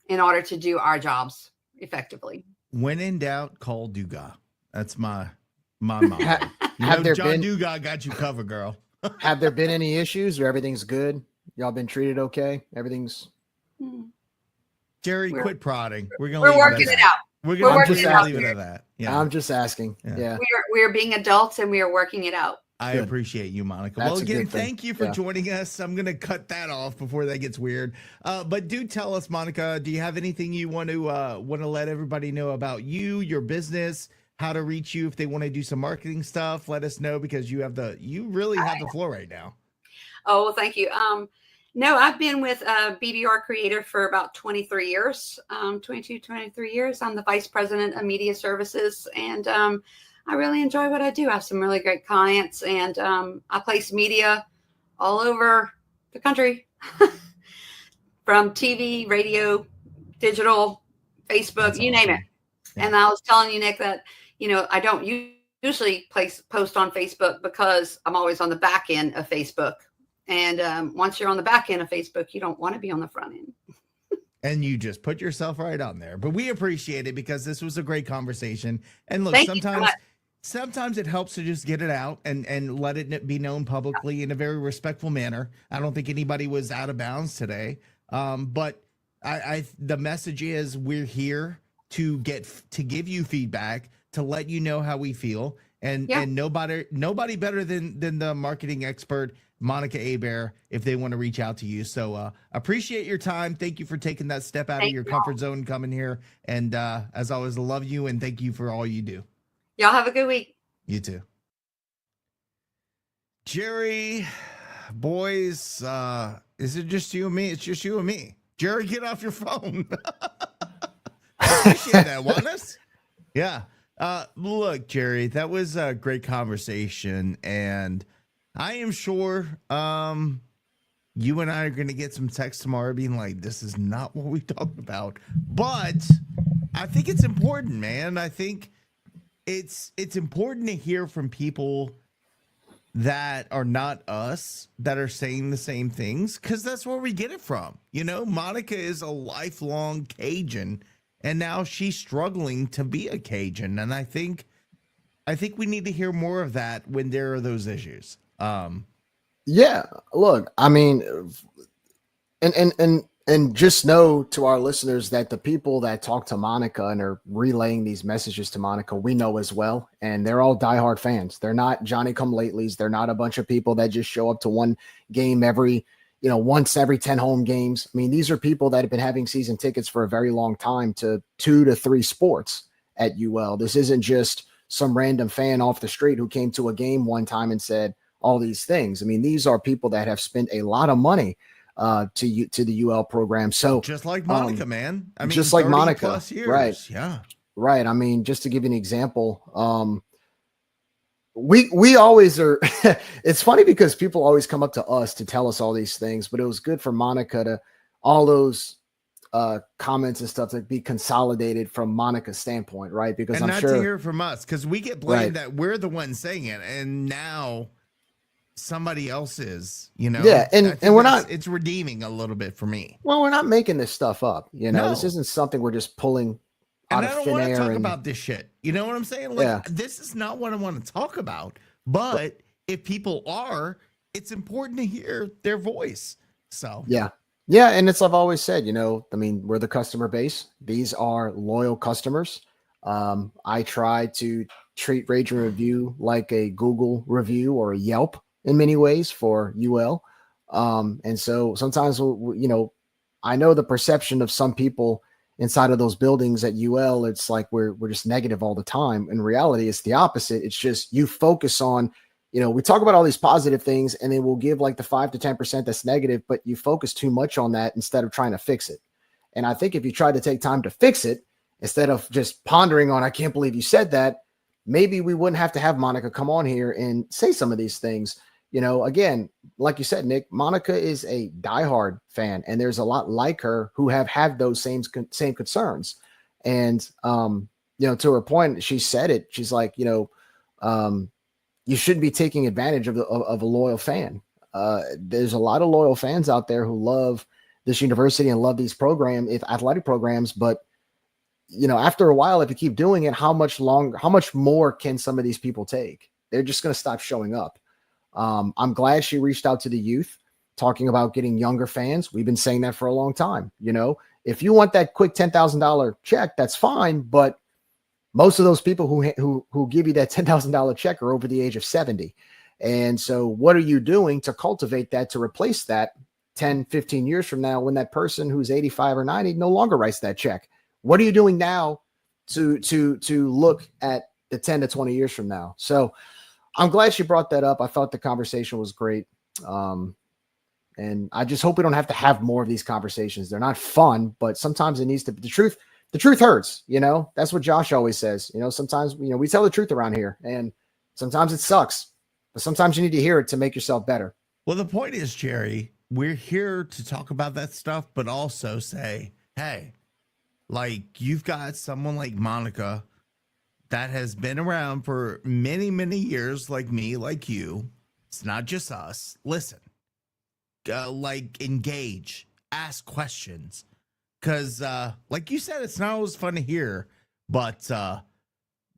in order to do our jobs effectively. When in doubt, call Duga. That's my My mom. Have there John been Dugas got you covered, girl. have there been any issues or everything's good? Y'all been treated okay? Everything's Jerry, quit prodding. We're gonna We're leave working it it at out. that. We're We're gonna working just it out. leave it at that. Yeah. I'm just asking. Yeah. We are being adults and we are working it out. I Good. appreciate you, Monica. That's Well, a again, good thing. thank you for Yeah. joining us. I'm going to cut that off before that gets weird. But do tell us, Monica, do you have anything you want to let everybody know about you, your business, how to reach you if they want to do some marketing stuff? Let us know because you really have the floor right now. Oh, well, thank you. No, I've been with BBR Creative for about 23 years, 23 years. I'm the Vice President of Media Services, and I really enjoy what I do. I have some really great clients, and I place media all over the country from TV, radio, digital, Facebook, That's you name it. awesome. Yeah. And I was telling you, Nick, that, I don't usually post on Facebook because I'm always on the back end of Facebook. And once you're on the back end of Facebook, you don't want to be on the front end. And you just put yourself right on there. But we appreciate it because this was a great conversation. And look, Thank you so much. sometimes it helps to just get it out and let it be known publicly in a very respectful manner. I don't think anybody was out of bounds today. But the message is we're here to give you feedback, to let you know how we feel. And nobody better than the marketing expert, Monica Hebert, if they want to reach out to you. So appreciate your time. Thank you for taking that step out of your comfort zone, coming here. And as always, I love you and thank you for all you do. Y'all have a good week. You too. Jerry, boys, is it just you and me? It's just you and me. Jerry, get off your phone. I appreciate that, Juanes. Yeah. Look, Jerry, that was a great conversation, and I am sure you and I are going to get some texts tomorrow being like, this is not what we talked about. But I think it's important, man. I think it's important to hear from people that are not us, that are saying the same things, because that's where we get it from. Monica is a lifelong Cajun, and now she's struggling to be a Cajun. And I think we need to hear more of that when there are those issues. Yeah, look, I mean, and just know to our listeners that the people that talk to Monica and are relaying these messages to Monica, we know as well. And they're all diehard fans. They're not Johnny come latelys. They're not a bunch of people that just show up to one game once every 10 home games. I mean, these are people that have been having season tickets for a very long time to 2 to 3 sports at UL. This isn't just some random fan off the street who came to a game one time and said all these things. I mean, these are people that have spent a lot of money to the UL program. So just like Monica, man. I mean, just like Monica, plus years. Right? Yeah, right. I mean, just to give you an example, we always are. It's funny because people always come up to us to tell us all these things, but it was good for Monica to all those comments and stuff to be consolidated from Monica's standpoint, right? Because and I'm not sure to hear it from us, because we get blamed that we're the ones saying it, and now somebody else is, Yeah, and we're not. It's redeeming a little bit for me. Well, we're not making this stuff up. No. This isn't something we're just pulling out And I of don't thin want to air. talk about this shit. You know what I'm saying? Like, Yeah. this is not what I want to talk about. But if people are, it's important to hear their voice. So Yeah. Yeah. And I've always said, I mean, we're the customer base. These are loyal customers. I try to treat Rage and Review like a Google review or a Yelp in many ways for UL. And so sometimes, I know the perception of some people inside of those buildings at UL, it's like we're just negative all the time. In reality, it's the opposite. It's just you focus on, we talk about all these positive things and then we'll give like the 5 to 10% that's negative, but you focus too much on that instead of trying to fix it. And I think if you try to take time to fix it, instead of just pondering on, I can't believe you said that, maybe we wouldn't have to have Monica come on here and say some of these things. Again, like you said, Nick, Monica is a diehard fan, and there's a lot like her who have had those same concerns. And, to her point, she said it. She's like, you shouldn't be taking advantage of a loyal fan. There's a lot of loyal fans out there who love this university and love these athletic programs, but after a while, if you keep doing it, how much more can some of these people take? They're just going to stop showing up. I'm glad she reached out to the youth, talking about getting younger fans. We've been saying that for a long time. If you want that quick $10,000 check, that's fine. But most of those people who give you that $10,000 check are over the age of 70. And so what are you doing to cultivate that, to replace that 10, 15 years from now, when that person who's 85 or 90 no longer writes that check? What are you doing now to look at the 10 to 20 years from now? So I'm glad she brought that up. I thought the conversation was great. And I just hope we don't have to have more of these conversations. They're not fun, but sometimes it needs to be the truth. The truth hurts, that's what Josh always says. Sometimes, we tell the truth around here, and sometimes it sucks, but sometimes you need to hear it to make yourself better. Well, the point is, Jerry, we're here to talk about that stuff, but also say, hey, like, you've got someone like Monica that has been around for many, many years, like me, like you. It's not just us. Listen, engage, ask questions. Because, like you said, it's not always fun to hear, but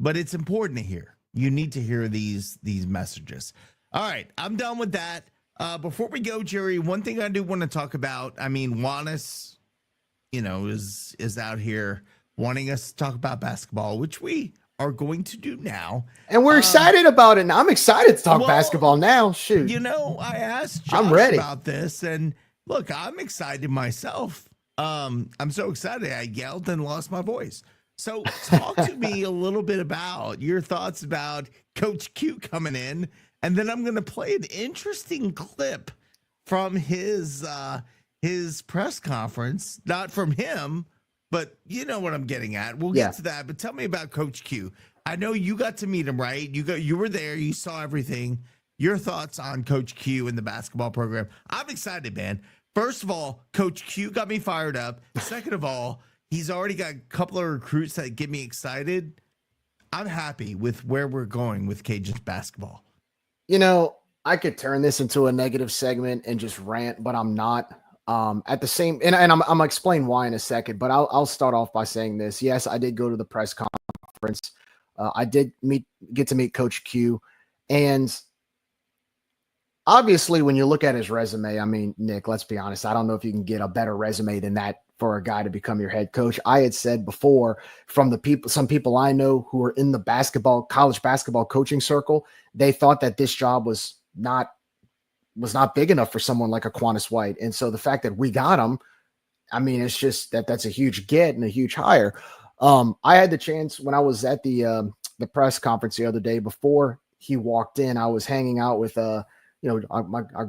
it's important to hear. You need to hear these messages. All right, I'm done with that. Before we go, Jerry, one thing I do want to talk about. I mean, Juanis, is out here wanting us to talk about basketball, which we are going to do now. And we're excited about it. And I'm excited to talk basketball now. Shoot. I asked Josh I'm ready about this, and look, I'm excited myself. I'm so excited I yelled and lost my voice. So talk to me a little bit about your thoughts about Coach Q coming in, and then I'm going to play an interesting clip from his press conference, not from him, but you know what I'm getting at. We'll get to that, but tell me about Coach Q. I know you got to meet him, right? You were there, you saw everything. Your thoughts on Coach Q and the basketball program. I'm excited, man. First of all, Coach Q got me fired up. Second of all, he's already got a couple of recruits that get me excited. I'm happy with where we're going with Cajuns basketball. I could turn this into a negative segment and just rant, but I'm not. At the same, and I'm gonna explain why in a second, but I'll start off by saying this. Yes, I did go to the press conference. I did get to meet Coach Q, and obviously, when you look at his resume, I mean, Nick, let's be honest. I don't know if you can get a better resume than that for a guy to become your head coach. I had said before, from some people I know who are in the college basketball coaching circle, they thought that this job was not big enough for someone like Aquanis White. And so the fact that we got him, I mean, it's just that's a huge get and a huge hire. I had the chance when I was at the press conference the other day before he walked in. I was hanging out with our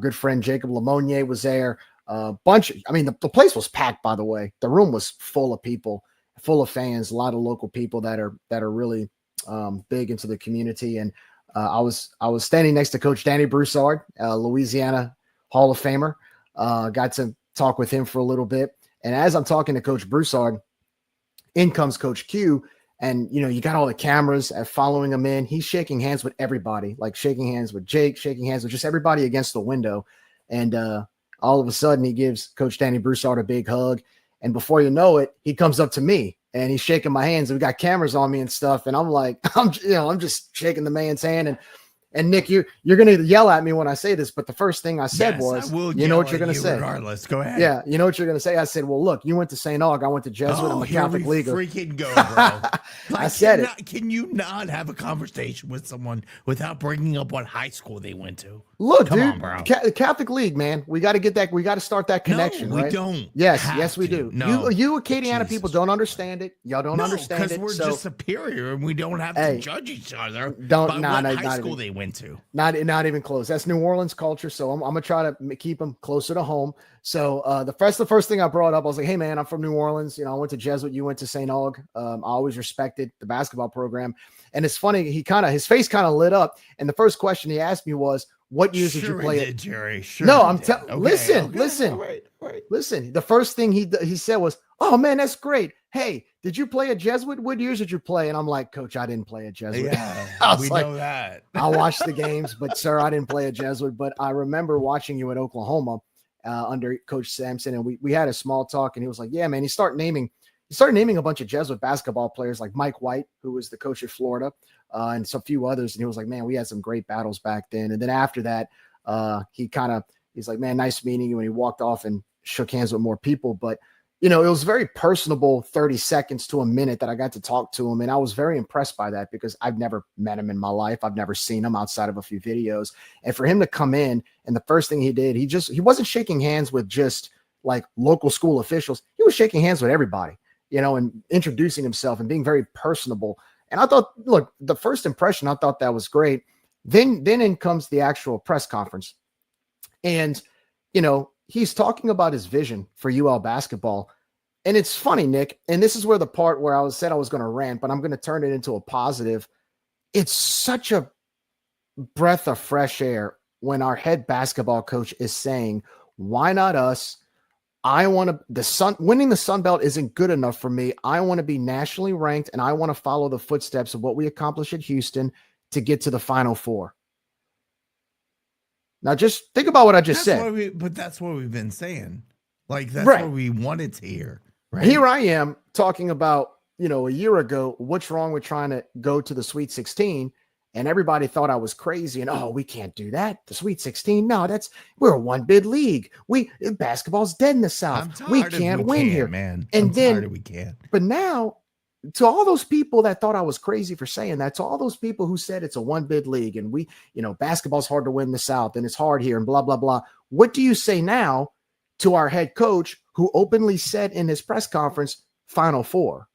good friend Jacob Lemonnier was there. The place was packed, by the way. The room was full of people, full of fans, a lot of local people that are really big into the community. And I was standing next to Coach Danny Broussard, Louisiana Hall of Famer. Got to talk with him for a little bit. And as I'm talking to Coach Broussard, in comes Coach Q. And, you got all the cameras following him in. He's shaking hands with everybody, like shaking hands with Jake, shaking hands with just everybody against the window. And all of a sudden, he gives Coach Danny Broussard a big hug. And before you know it, he comes up to me and he's shaking my hands. And we got cameras on me and stuff. And I'm like, I'm just shaking the man's hand. And Nick, you're going to yell at me when I say this, but the first thing I said was, you know what you're going to say. Regardless, go ahead. Yeah, you know what you're going to say. I said, well, look, you went to St. Aug. I went to Jesuit. I'm a Catholic leaguer. Freaking go, bro. I said it. Can you not have a conversation with someone without bringing up what high school they went to? Look, Come dude, on, bro. Catholic League, man. We got to get that. We got to start that connection. No, we right? don't. Yes, we do. No. You Acadiana people don't understand it. Y'all don't understand it. Because we're just superior and we don't have to judge each other by what high school they went to. Not even close. That's New Orleans culture. So I'm gonna try to keep them closer to home. So the first thing I brought up, I was like, hey man, I'm from New Orleans. I went to Jesuit. You went to St. Aug. I always respected the basketball program. And it's funny, his face kind of lit up. And the first question he asked me was, what years did you play at Jerry? Sure. No, I'm listen. Listen. The first thing he said was, oh man, that's great. Hey, did you play at Jesuit? What years did you play? And I'm like, Coach, I didn't play at Jesuit. Yeah, we know that. I watched the games, but sir, I didn't play at Jesuit. But I remember watching you at Oklahoma under Coach Sampson, and we had a small talk, and he was like, yeah, man, he started naming, started naming a bunch of Jesuit basketball players like Mike White, who was the coach at Florida, and some few others. And he was like, man, we had some great battles back then. And then after that, he's like, man, nice meeting you. And he walked off and shook hands with more people. But, it was very personable 30 seconds to a minute that I got to talk to him. And I was very impressed by that because I've never met him in my life. I've never seen him outside of a few videos. And for him to come in and the first thing he did, he wasn't shaking hands with just like local school officials. He was shaking hands with everybody, and introducing himself and being very personable. And I thought, look, the first impression, I thought that was great. Then in comes the actual press conference. And, he's talking about his vision for UL basketball. And it's funny, Nick, and this is where the part where I said I was going to rant, but I'm going to turn it into a positive. It's such a breath of fresh air when our head basketball coach is saying, why not us? Winning the Sun Belt isn't good enough for me. I want to be nationally ranked, and I want to follow the footsteps of what we accomplished at Houston to get to the Final Four. Now, just think about what I just said. But that's what we've been saying. Like, that's Right. what we wanted to hear. Right? Here I am talking about, a year ago, what's wrong with trying to go to the Sweet 16? And everybody thought I was crazy. And, we can't do that. The Sweet 16. No, we're a one bid league. Basketball's dead in the South. We can't win here, man. And then we can't. But now, to all those people that thought I was crazy for saying that, to all those people who said it's a one bid league and basketball's hard to win in the South and it's hard here and blah, blah, blah. What do you say now to our head coach who openly said in his press conference, Final Four?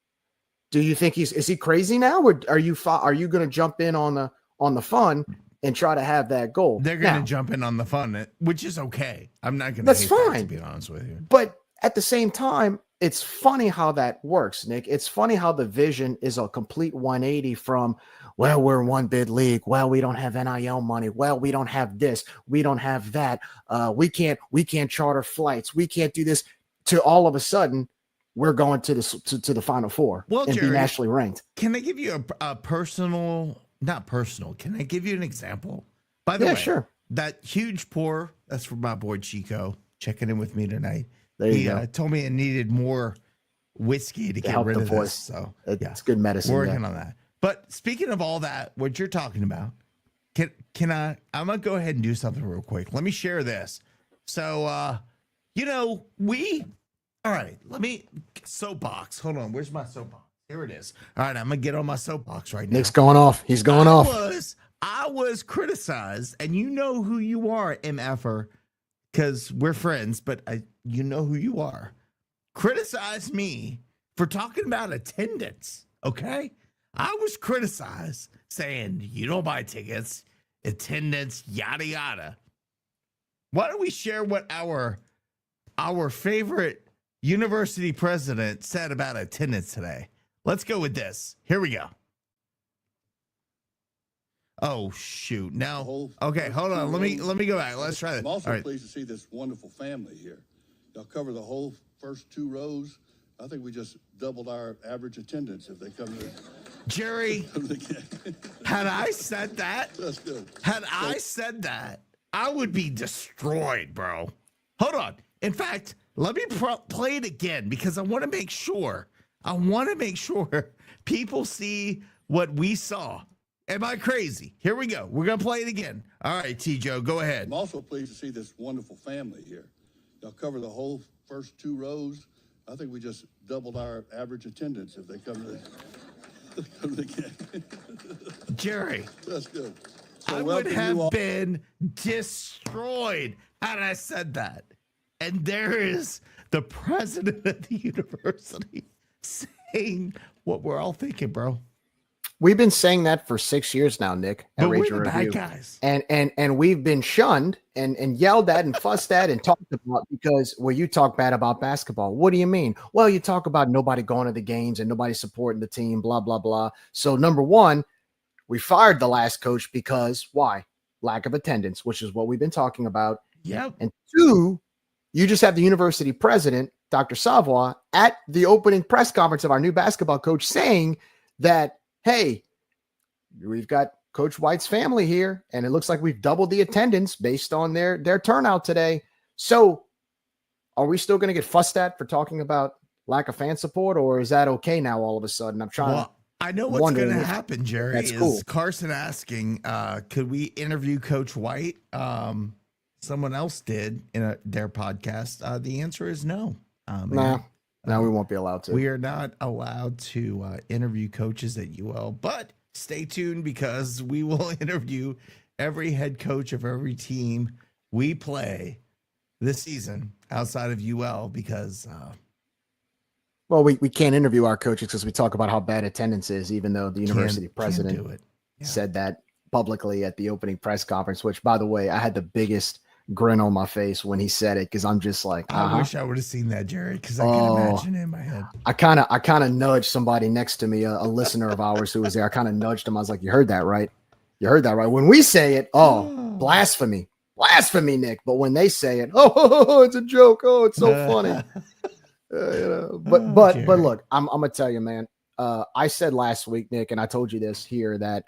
Do you think is he crazy now? Or are you going to jump in on the fun and try to have that goal? They're going to jump in on the fun, which is okay. I'm not going to. That's hate fine. that, to be honest with you. But at the same time, it's funny how that works, Nick. It's funny how the vision is a complete 180 from, well, we're one bid league. Well, we don't have NIL money. Well, we don't have this. We don't have that. We can't charter flights. We can't do this. To all of a sudden, we're going to the Final Four and Jerry, be nationally ranked. Can I give you a personal, not personal, can I give you an example? By the way, sure. That huge pour, that's from my boy Chico, checking in with me tonight. There you go. Told me it needed more whiskey to get help rid the of voice. this. So it's good medicine. working on that. But speaking of all that, what you're talking about, can I'm gonna go ahead and do something real quick. Let me share this. So all right, let me soapbox. Hold on, where's my soapbox? Here it is. All right, I'm gonna get on my soapbox right now. Nick's going off. He's going off. I was criticized, and you know who you are, MFer, because we're friends, but you know who you are. Criticize me for talking about attendance, okay? I was criticized saying, you don't buy tickets, attendance, yada, yada. Why don't we share what our favorite university president said about attendance today? Let's go with this. Here we go. Oh, shoot. Now, okay, hold on. Let me go back. Let's try this. I'm also All right. pleased to see this wonderful family here. Y'all cover the whole first two rows. I think we just doubled our average attendance if they come to Jerry, had I said that, That's good. I said that, I would be destroyed, bro. Hold on. In fact, let me play it again because I want to make sure. People see what we saw. Am I crazy? Here we go. We're going to play it again. All right, T-Joe, go ahead. I'm also pleased to see this wonderful family here. Y'all cover the whole first two rows. I think we just doubled our average attendance if they come to the game. Jerry, That's good. I would have been destroyed had I said that. And there is the president of the university saying what we're all thinking, bro. We've been saying that for 6 years now, Nick. But we're the bad guys. And we've been shunned and yelled at and fussed at and talked about because, well, you talk bad about basketball. What do you mean? Well, you talk about nobody going to the games and nobody supporting the team, blah, blah, blah. So number one, we fired the last coach because why? Lack of attendance, which is what we've been talking about. Yep. And two, you just have the university president, Dr. Savoy, at the opening press conference of our new basketball coach saying that, hey, we've got Coach White's family here, and it looks like we've doubled the attendance based on their turnout today. So are we still going to get fussed at for talking about lack of fan support, or is that okay now all of a sudden? I'm trying to. I know what's going to happen, Jerry. That's is cool. Carson asking, could we interview Coach White? Someone else did in their podcast. The answer is no. No, we won't be allowed to. We are not allowed to interview coaches at UL, but stay tuned because we will interview every head coach of every team we play this season outside of UL because well, we can't interview our coaches because we talk about how bad attendance is, even though the university president said that publicly at the opening press conference, which, by the way, I had the biggest grin on my face when he said it because I'm just like, I wish I would have seen that, Jerry, because I can imagine it in my head. I kind of nudged somebody next to me, a listener of ours who was there. I kind of nudged him. I was like, you heard that, right? You heard that, right? When we say it, blasphemy, Nick. But when they say it, it's a joke. Oh, it's so funny. But look, I'm gonna tell you, man. I said last week, Nick, and I told you this here that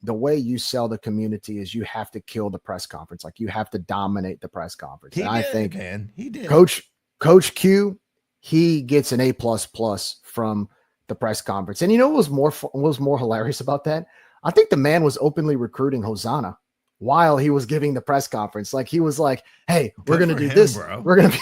the way you sell the community is you have to kill the press conference. Like you have to dominate the press conference. I think he did. Coach Q, he gets an A++ from the press conference. And you know what was more hilarious about that? I think the man was openly recruiting Hosanna while he was giving the press conference. Like he was like, hey, we're going to do this. Bro. We're going to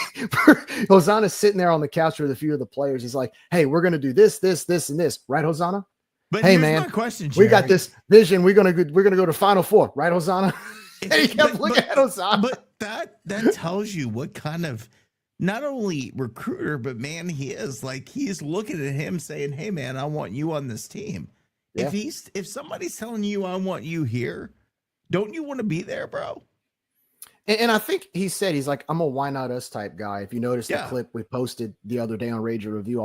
be Hosanna's sitting there on the couch with a few of the players. He's like, hey, we're going to do this, this, this, and this. Right, Hosanna? But hey, here's man, my question, Jerry. We got this vision. We're going to go to Final Four. Right, Hosanna? And he kept looking at Hosanna. But that tells you what kind of not only recruiter, but man, he is. Like he's looking at him saying, hey, man, I want you on this team. Yeah. If somebody's telling you I want you here, don't you want to be there, bro? And I think he said, he's like, I'm a why not us type guy. If you notice the clip we posted the other day on Rager Review,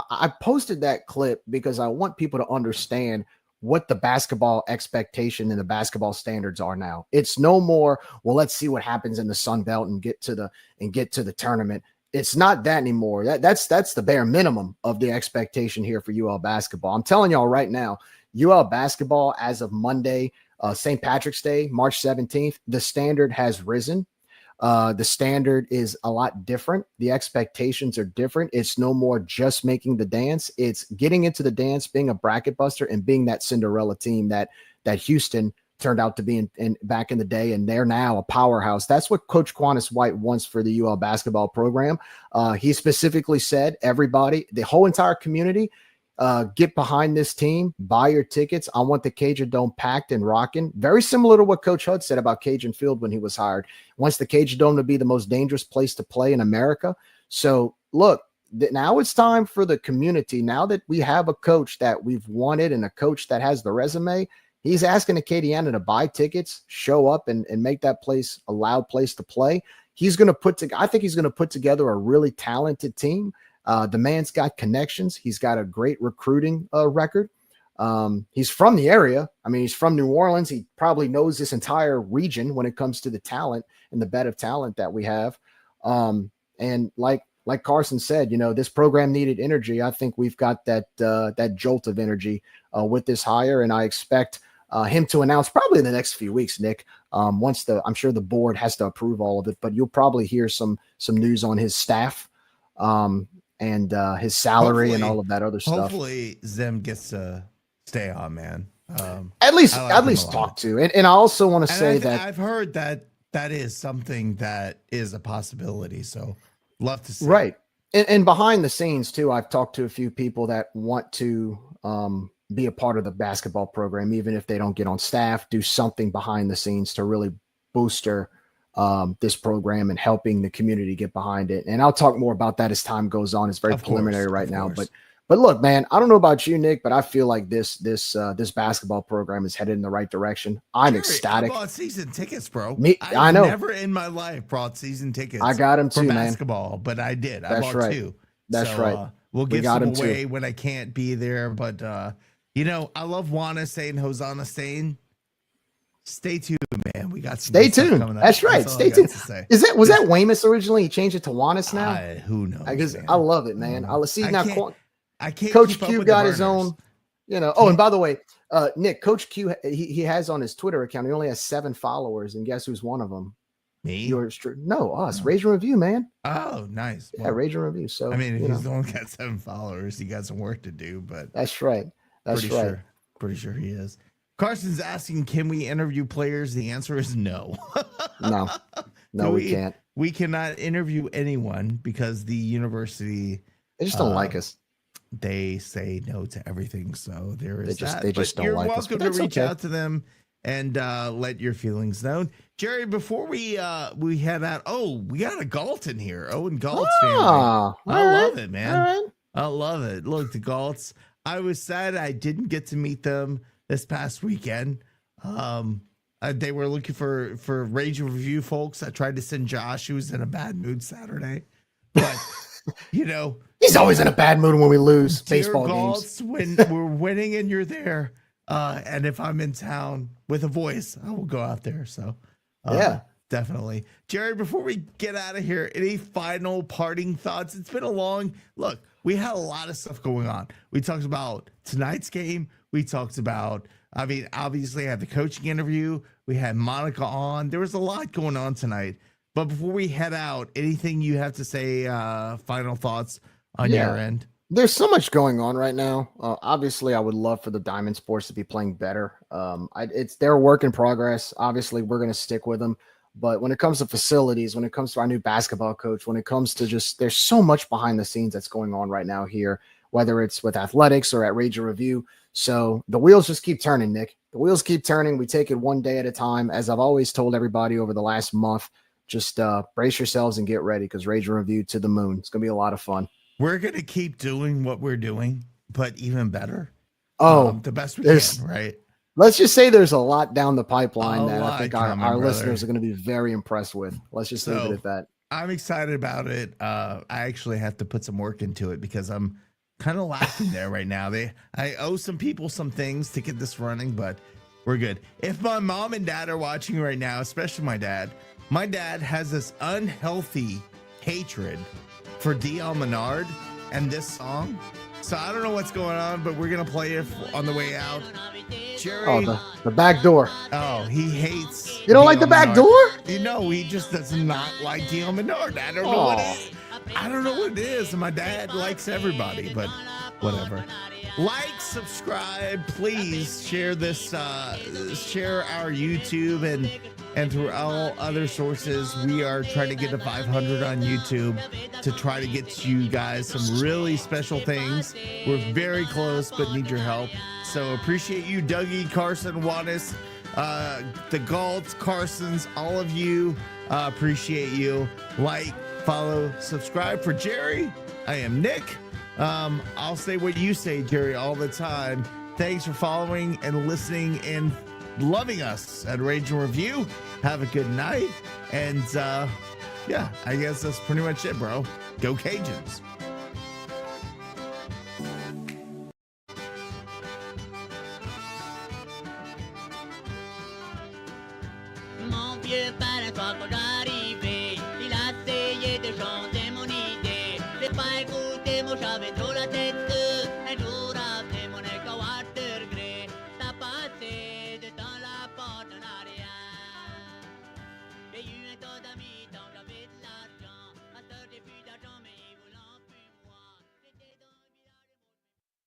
I posted that clip because I want people to understand what the basketball expectation and the basketball standards are now. It's no more, well, let's see what happens in the Sun Belt and get to the tournament. It's not that anymore. That's the bare minimum of the expectation here for UL basketball. I'm telling y'all right now, UL basketball as of Monday, St. Patrick's Day, March 17th, the standard has risen. The standard is a lot different. The expectations are different. It's no more just making the dance. It's getting into the dance, being a bracket buster, and being that Cinderella team that Houston turned out to be in back in the day, and they're now a powerhouse. That's what Coach Quantas White wants for the UL basketball program. He specifically said, everybody, the whole entire community, get behind this team, buy your tickets. I want the Cajun Dome packed and rocking. Very similar to what Coach Hud said about Cajun Field when he was hired. Wants the Cajun Dome to be the most dangerous place to play in America. So look, now it's time for the community. Now that we have a coach that we've wanted and a coach that has the resume, he's asking Acadiana to buy tickets, show up, and make that place a loud place to play. I think he's going to put together a really talented team. The man's got connections. He's got a great recruiting record. He's from the area. I mean, he's from New Orleans. He probably knows this entire region when it comes to the talent and the bed of talent that we have. And like Carson said, this program needed energy. I think we've got that jolt of energy with this hire, and I expect him to announce probably in the next few weeks, Nick. I'm sure the board has to approve all of it, but you'll probably hear some news on his staff. And his salary and all of that other stuff. Hopefully Zim gets to stay on, man. At least talk to. And I also want to say that I've heard that is something that is a possibility. So love to see. Right. And behind the scenes too, I've talked to a few people that want to be a part of the basketball program, even if they don't get on staff, do something behind the scenes to really booster this program and helping the community get behind it. And I'll talk more about that as time goes on. It's very preliminary right now, but look, man, I don't know about you, Nick, but I feel like this basketball program is headed in the right direction. I'm ecstatic. I bought season tickets, bro. I know. Never in my life brought season tickets. I got them too, man. Basketball, but I did. I bought two. That's right. We'll give some away when I can't be there, but I love Juana saying Hosanna staying. Stay tuned, man. We got some stay tuned. That's right. Stay tuned. Was that Weymouth originally? He changed it to Juanis now. Who knows? I love it, man. I see now. I can't. Coach Q got his own. Oh, and by the way, Nick, Coach Q, he has on his Twitter account. He only has 7 followers, and guess who's one of them? Me? No, us. Rage and Review, man. Oh, nice. Yeah, Rage and Review. So I mean, if you he's know. the one that got 7 followers, he got some work to do. But That's right. That's pretty right. pretty sure he is. Carson's asking, can we interview players? The answer is no. No, we can't. We cannot interview anyone because the university They just don't like us. They say no to everything. So there is that. They just But don't you're like us. welcome But to that's reach okay. out to them and let your feelings known. Jerry, before we head out, we got a Galton here. Owen Galt's family. I love it, man. All right. I love it. Look, the Galts. I was sad I didn't get to meet them this past weekend. They were looking for Rage and Review folks. I tried to send Josh, who was in a bad mood Saturday, but he's always in a bad mood when we lose baseball Galts, games. when we're winning and you're there, and if I'm in town with a voice, I will go out there. So yeah, definitely. Jerry, before we get out of here, any final parting thoughts? It's been a long look. We had a lot of stuff going on. We talked about tonight's game. We talked about, obviously I had the coaching interview. We had Monica on. There was a lot going on tonight. But before we head out, anything you have to say, final thoughts on your end? There's so much going on right now. Obviously, I would love for the Diamond Sports to be playing better. It's their work in progress. Obviously, we're going to stick with them. But when it comes to facilities, when it comes to our new basketball coach, when it comes to there's so much behind the scenes that's going on right now here, whether it's with athletics or at Rage and Review. So the wheels just keep turning, Nick. The wheels keep turning. We take it one day at a time. As I've always told everybody over the last month, just brace yourselves and get ready because Rage and Review to the moon. It's going to be a lot of fun. We're going to keep doing what we're doing, but even better. The best we can, right? Let's just say there's a lot down the pipeline that I think coming, our brother. listeners are going to be very impressed with. Let's just leave it at that. I'm excited about it. I actually have to put some work into it because I'm kind of lacking there right now. I owe some people some things to get this running, but we're good. If my mom and dad are watching right now, especially my dad has this unhealthy hatred for D.L. Menard and this song. So I don't know what's going on, but we're going to play it on the way out. Jerry. Oh, the back door. Oh, he hates. You don't like the back door? He just does not like D.L. Menard. I don't know what it is. I don't know what it is. And my dad likes everybody, but whatever. Like, subscribe, please share this, share our YouTube and through all other sources. We are trying to get to 500 on YouTube to try to get you guys some really special things. We're very close, but need your help. So appreciate you, Dougie, Carson, Wattis, the Galts, Carsons, all of you. Appreciate you. Like, follow, subscribe. For Jerry, I am Nick. I'll say what you say, Jerry, all the time. Thanks for following and listening and loving us at Rage and Review. Have a good night. And I guess that's pretty much it, bro. Go Cajuns. Mon vieux parrain soit qu'on arrivé, il a essayé de chanter mon idée. J'ai pas écouté, moi j'avais trop la tête.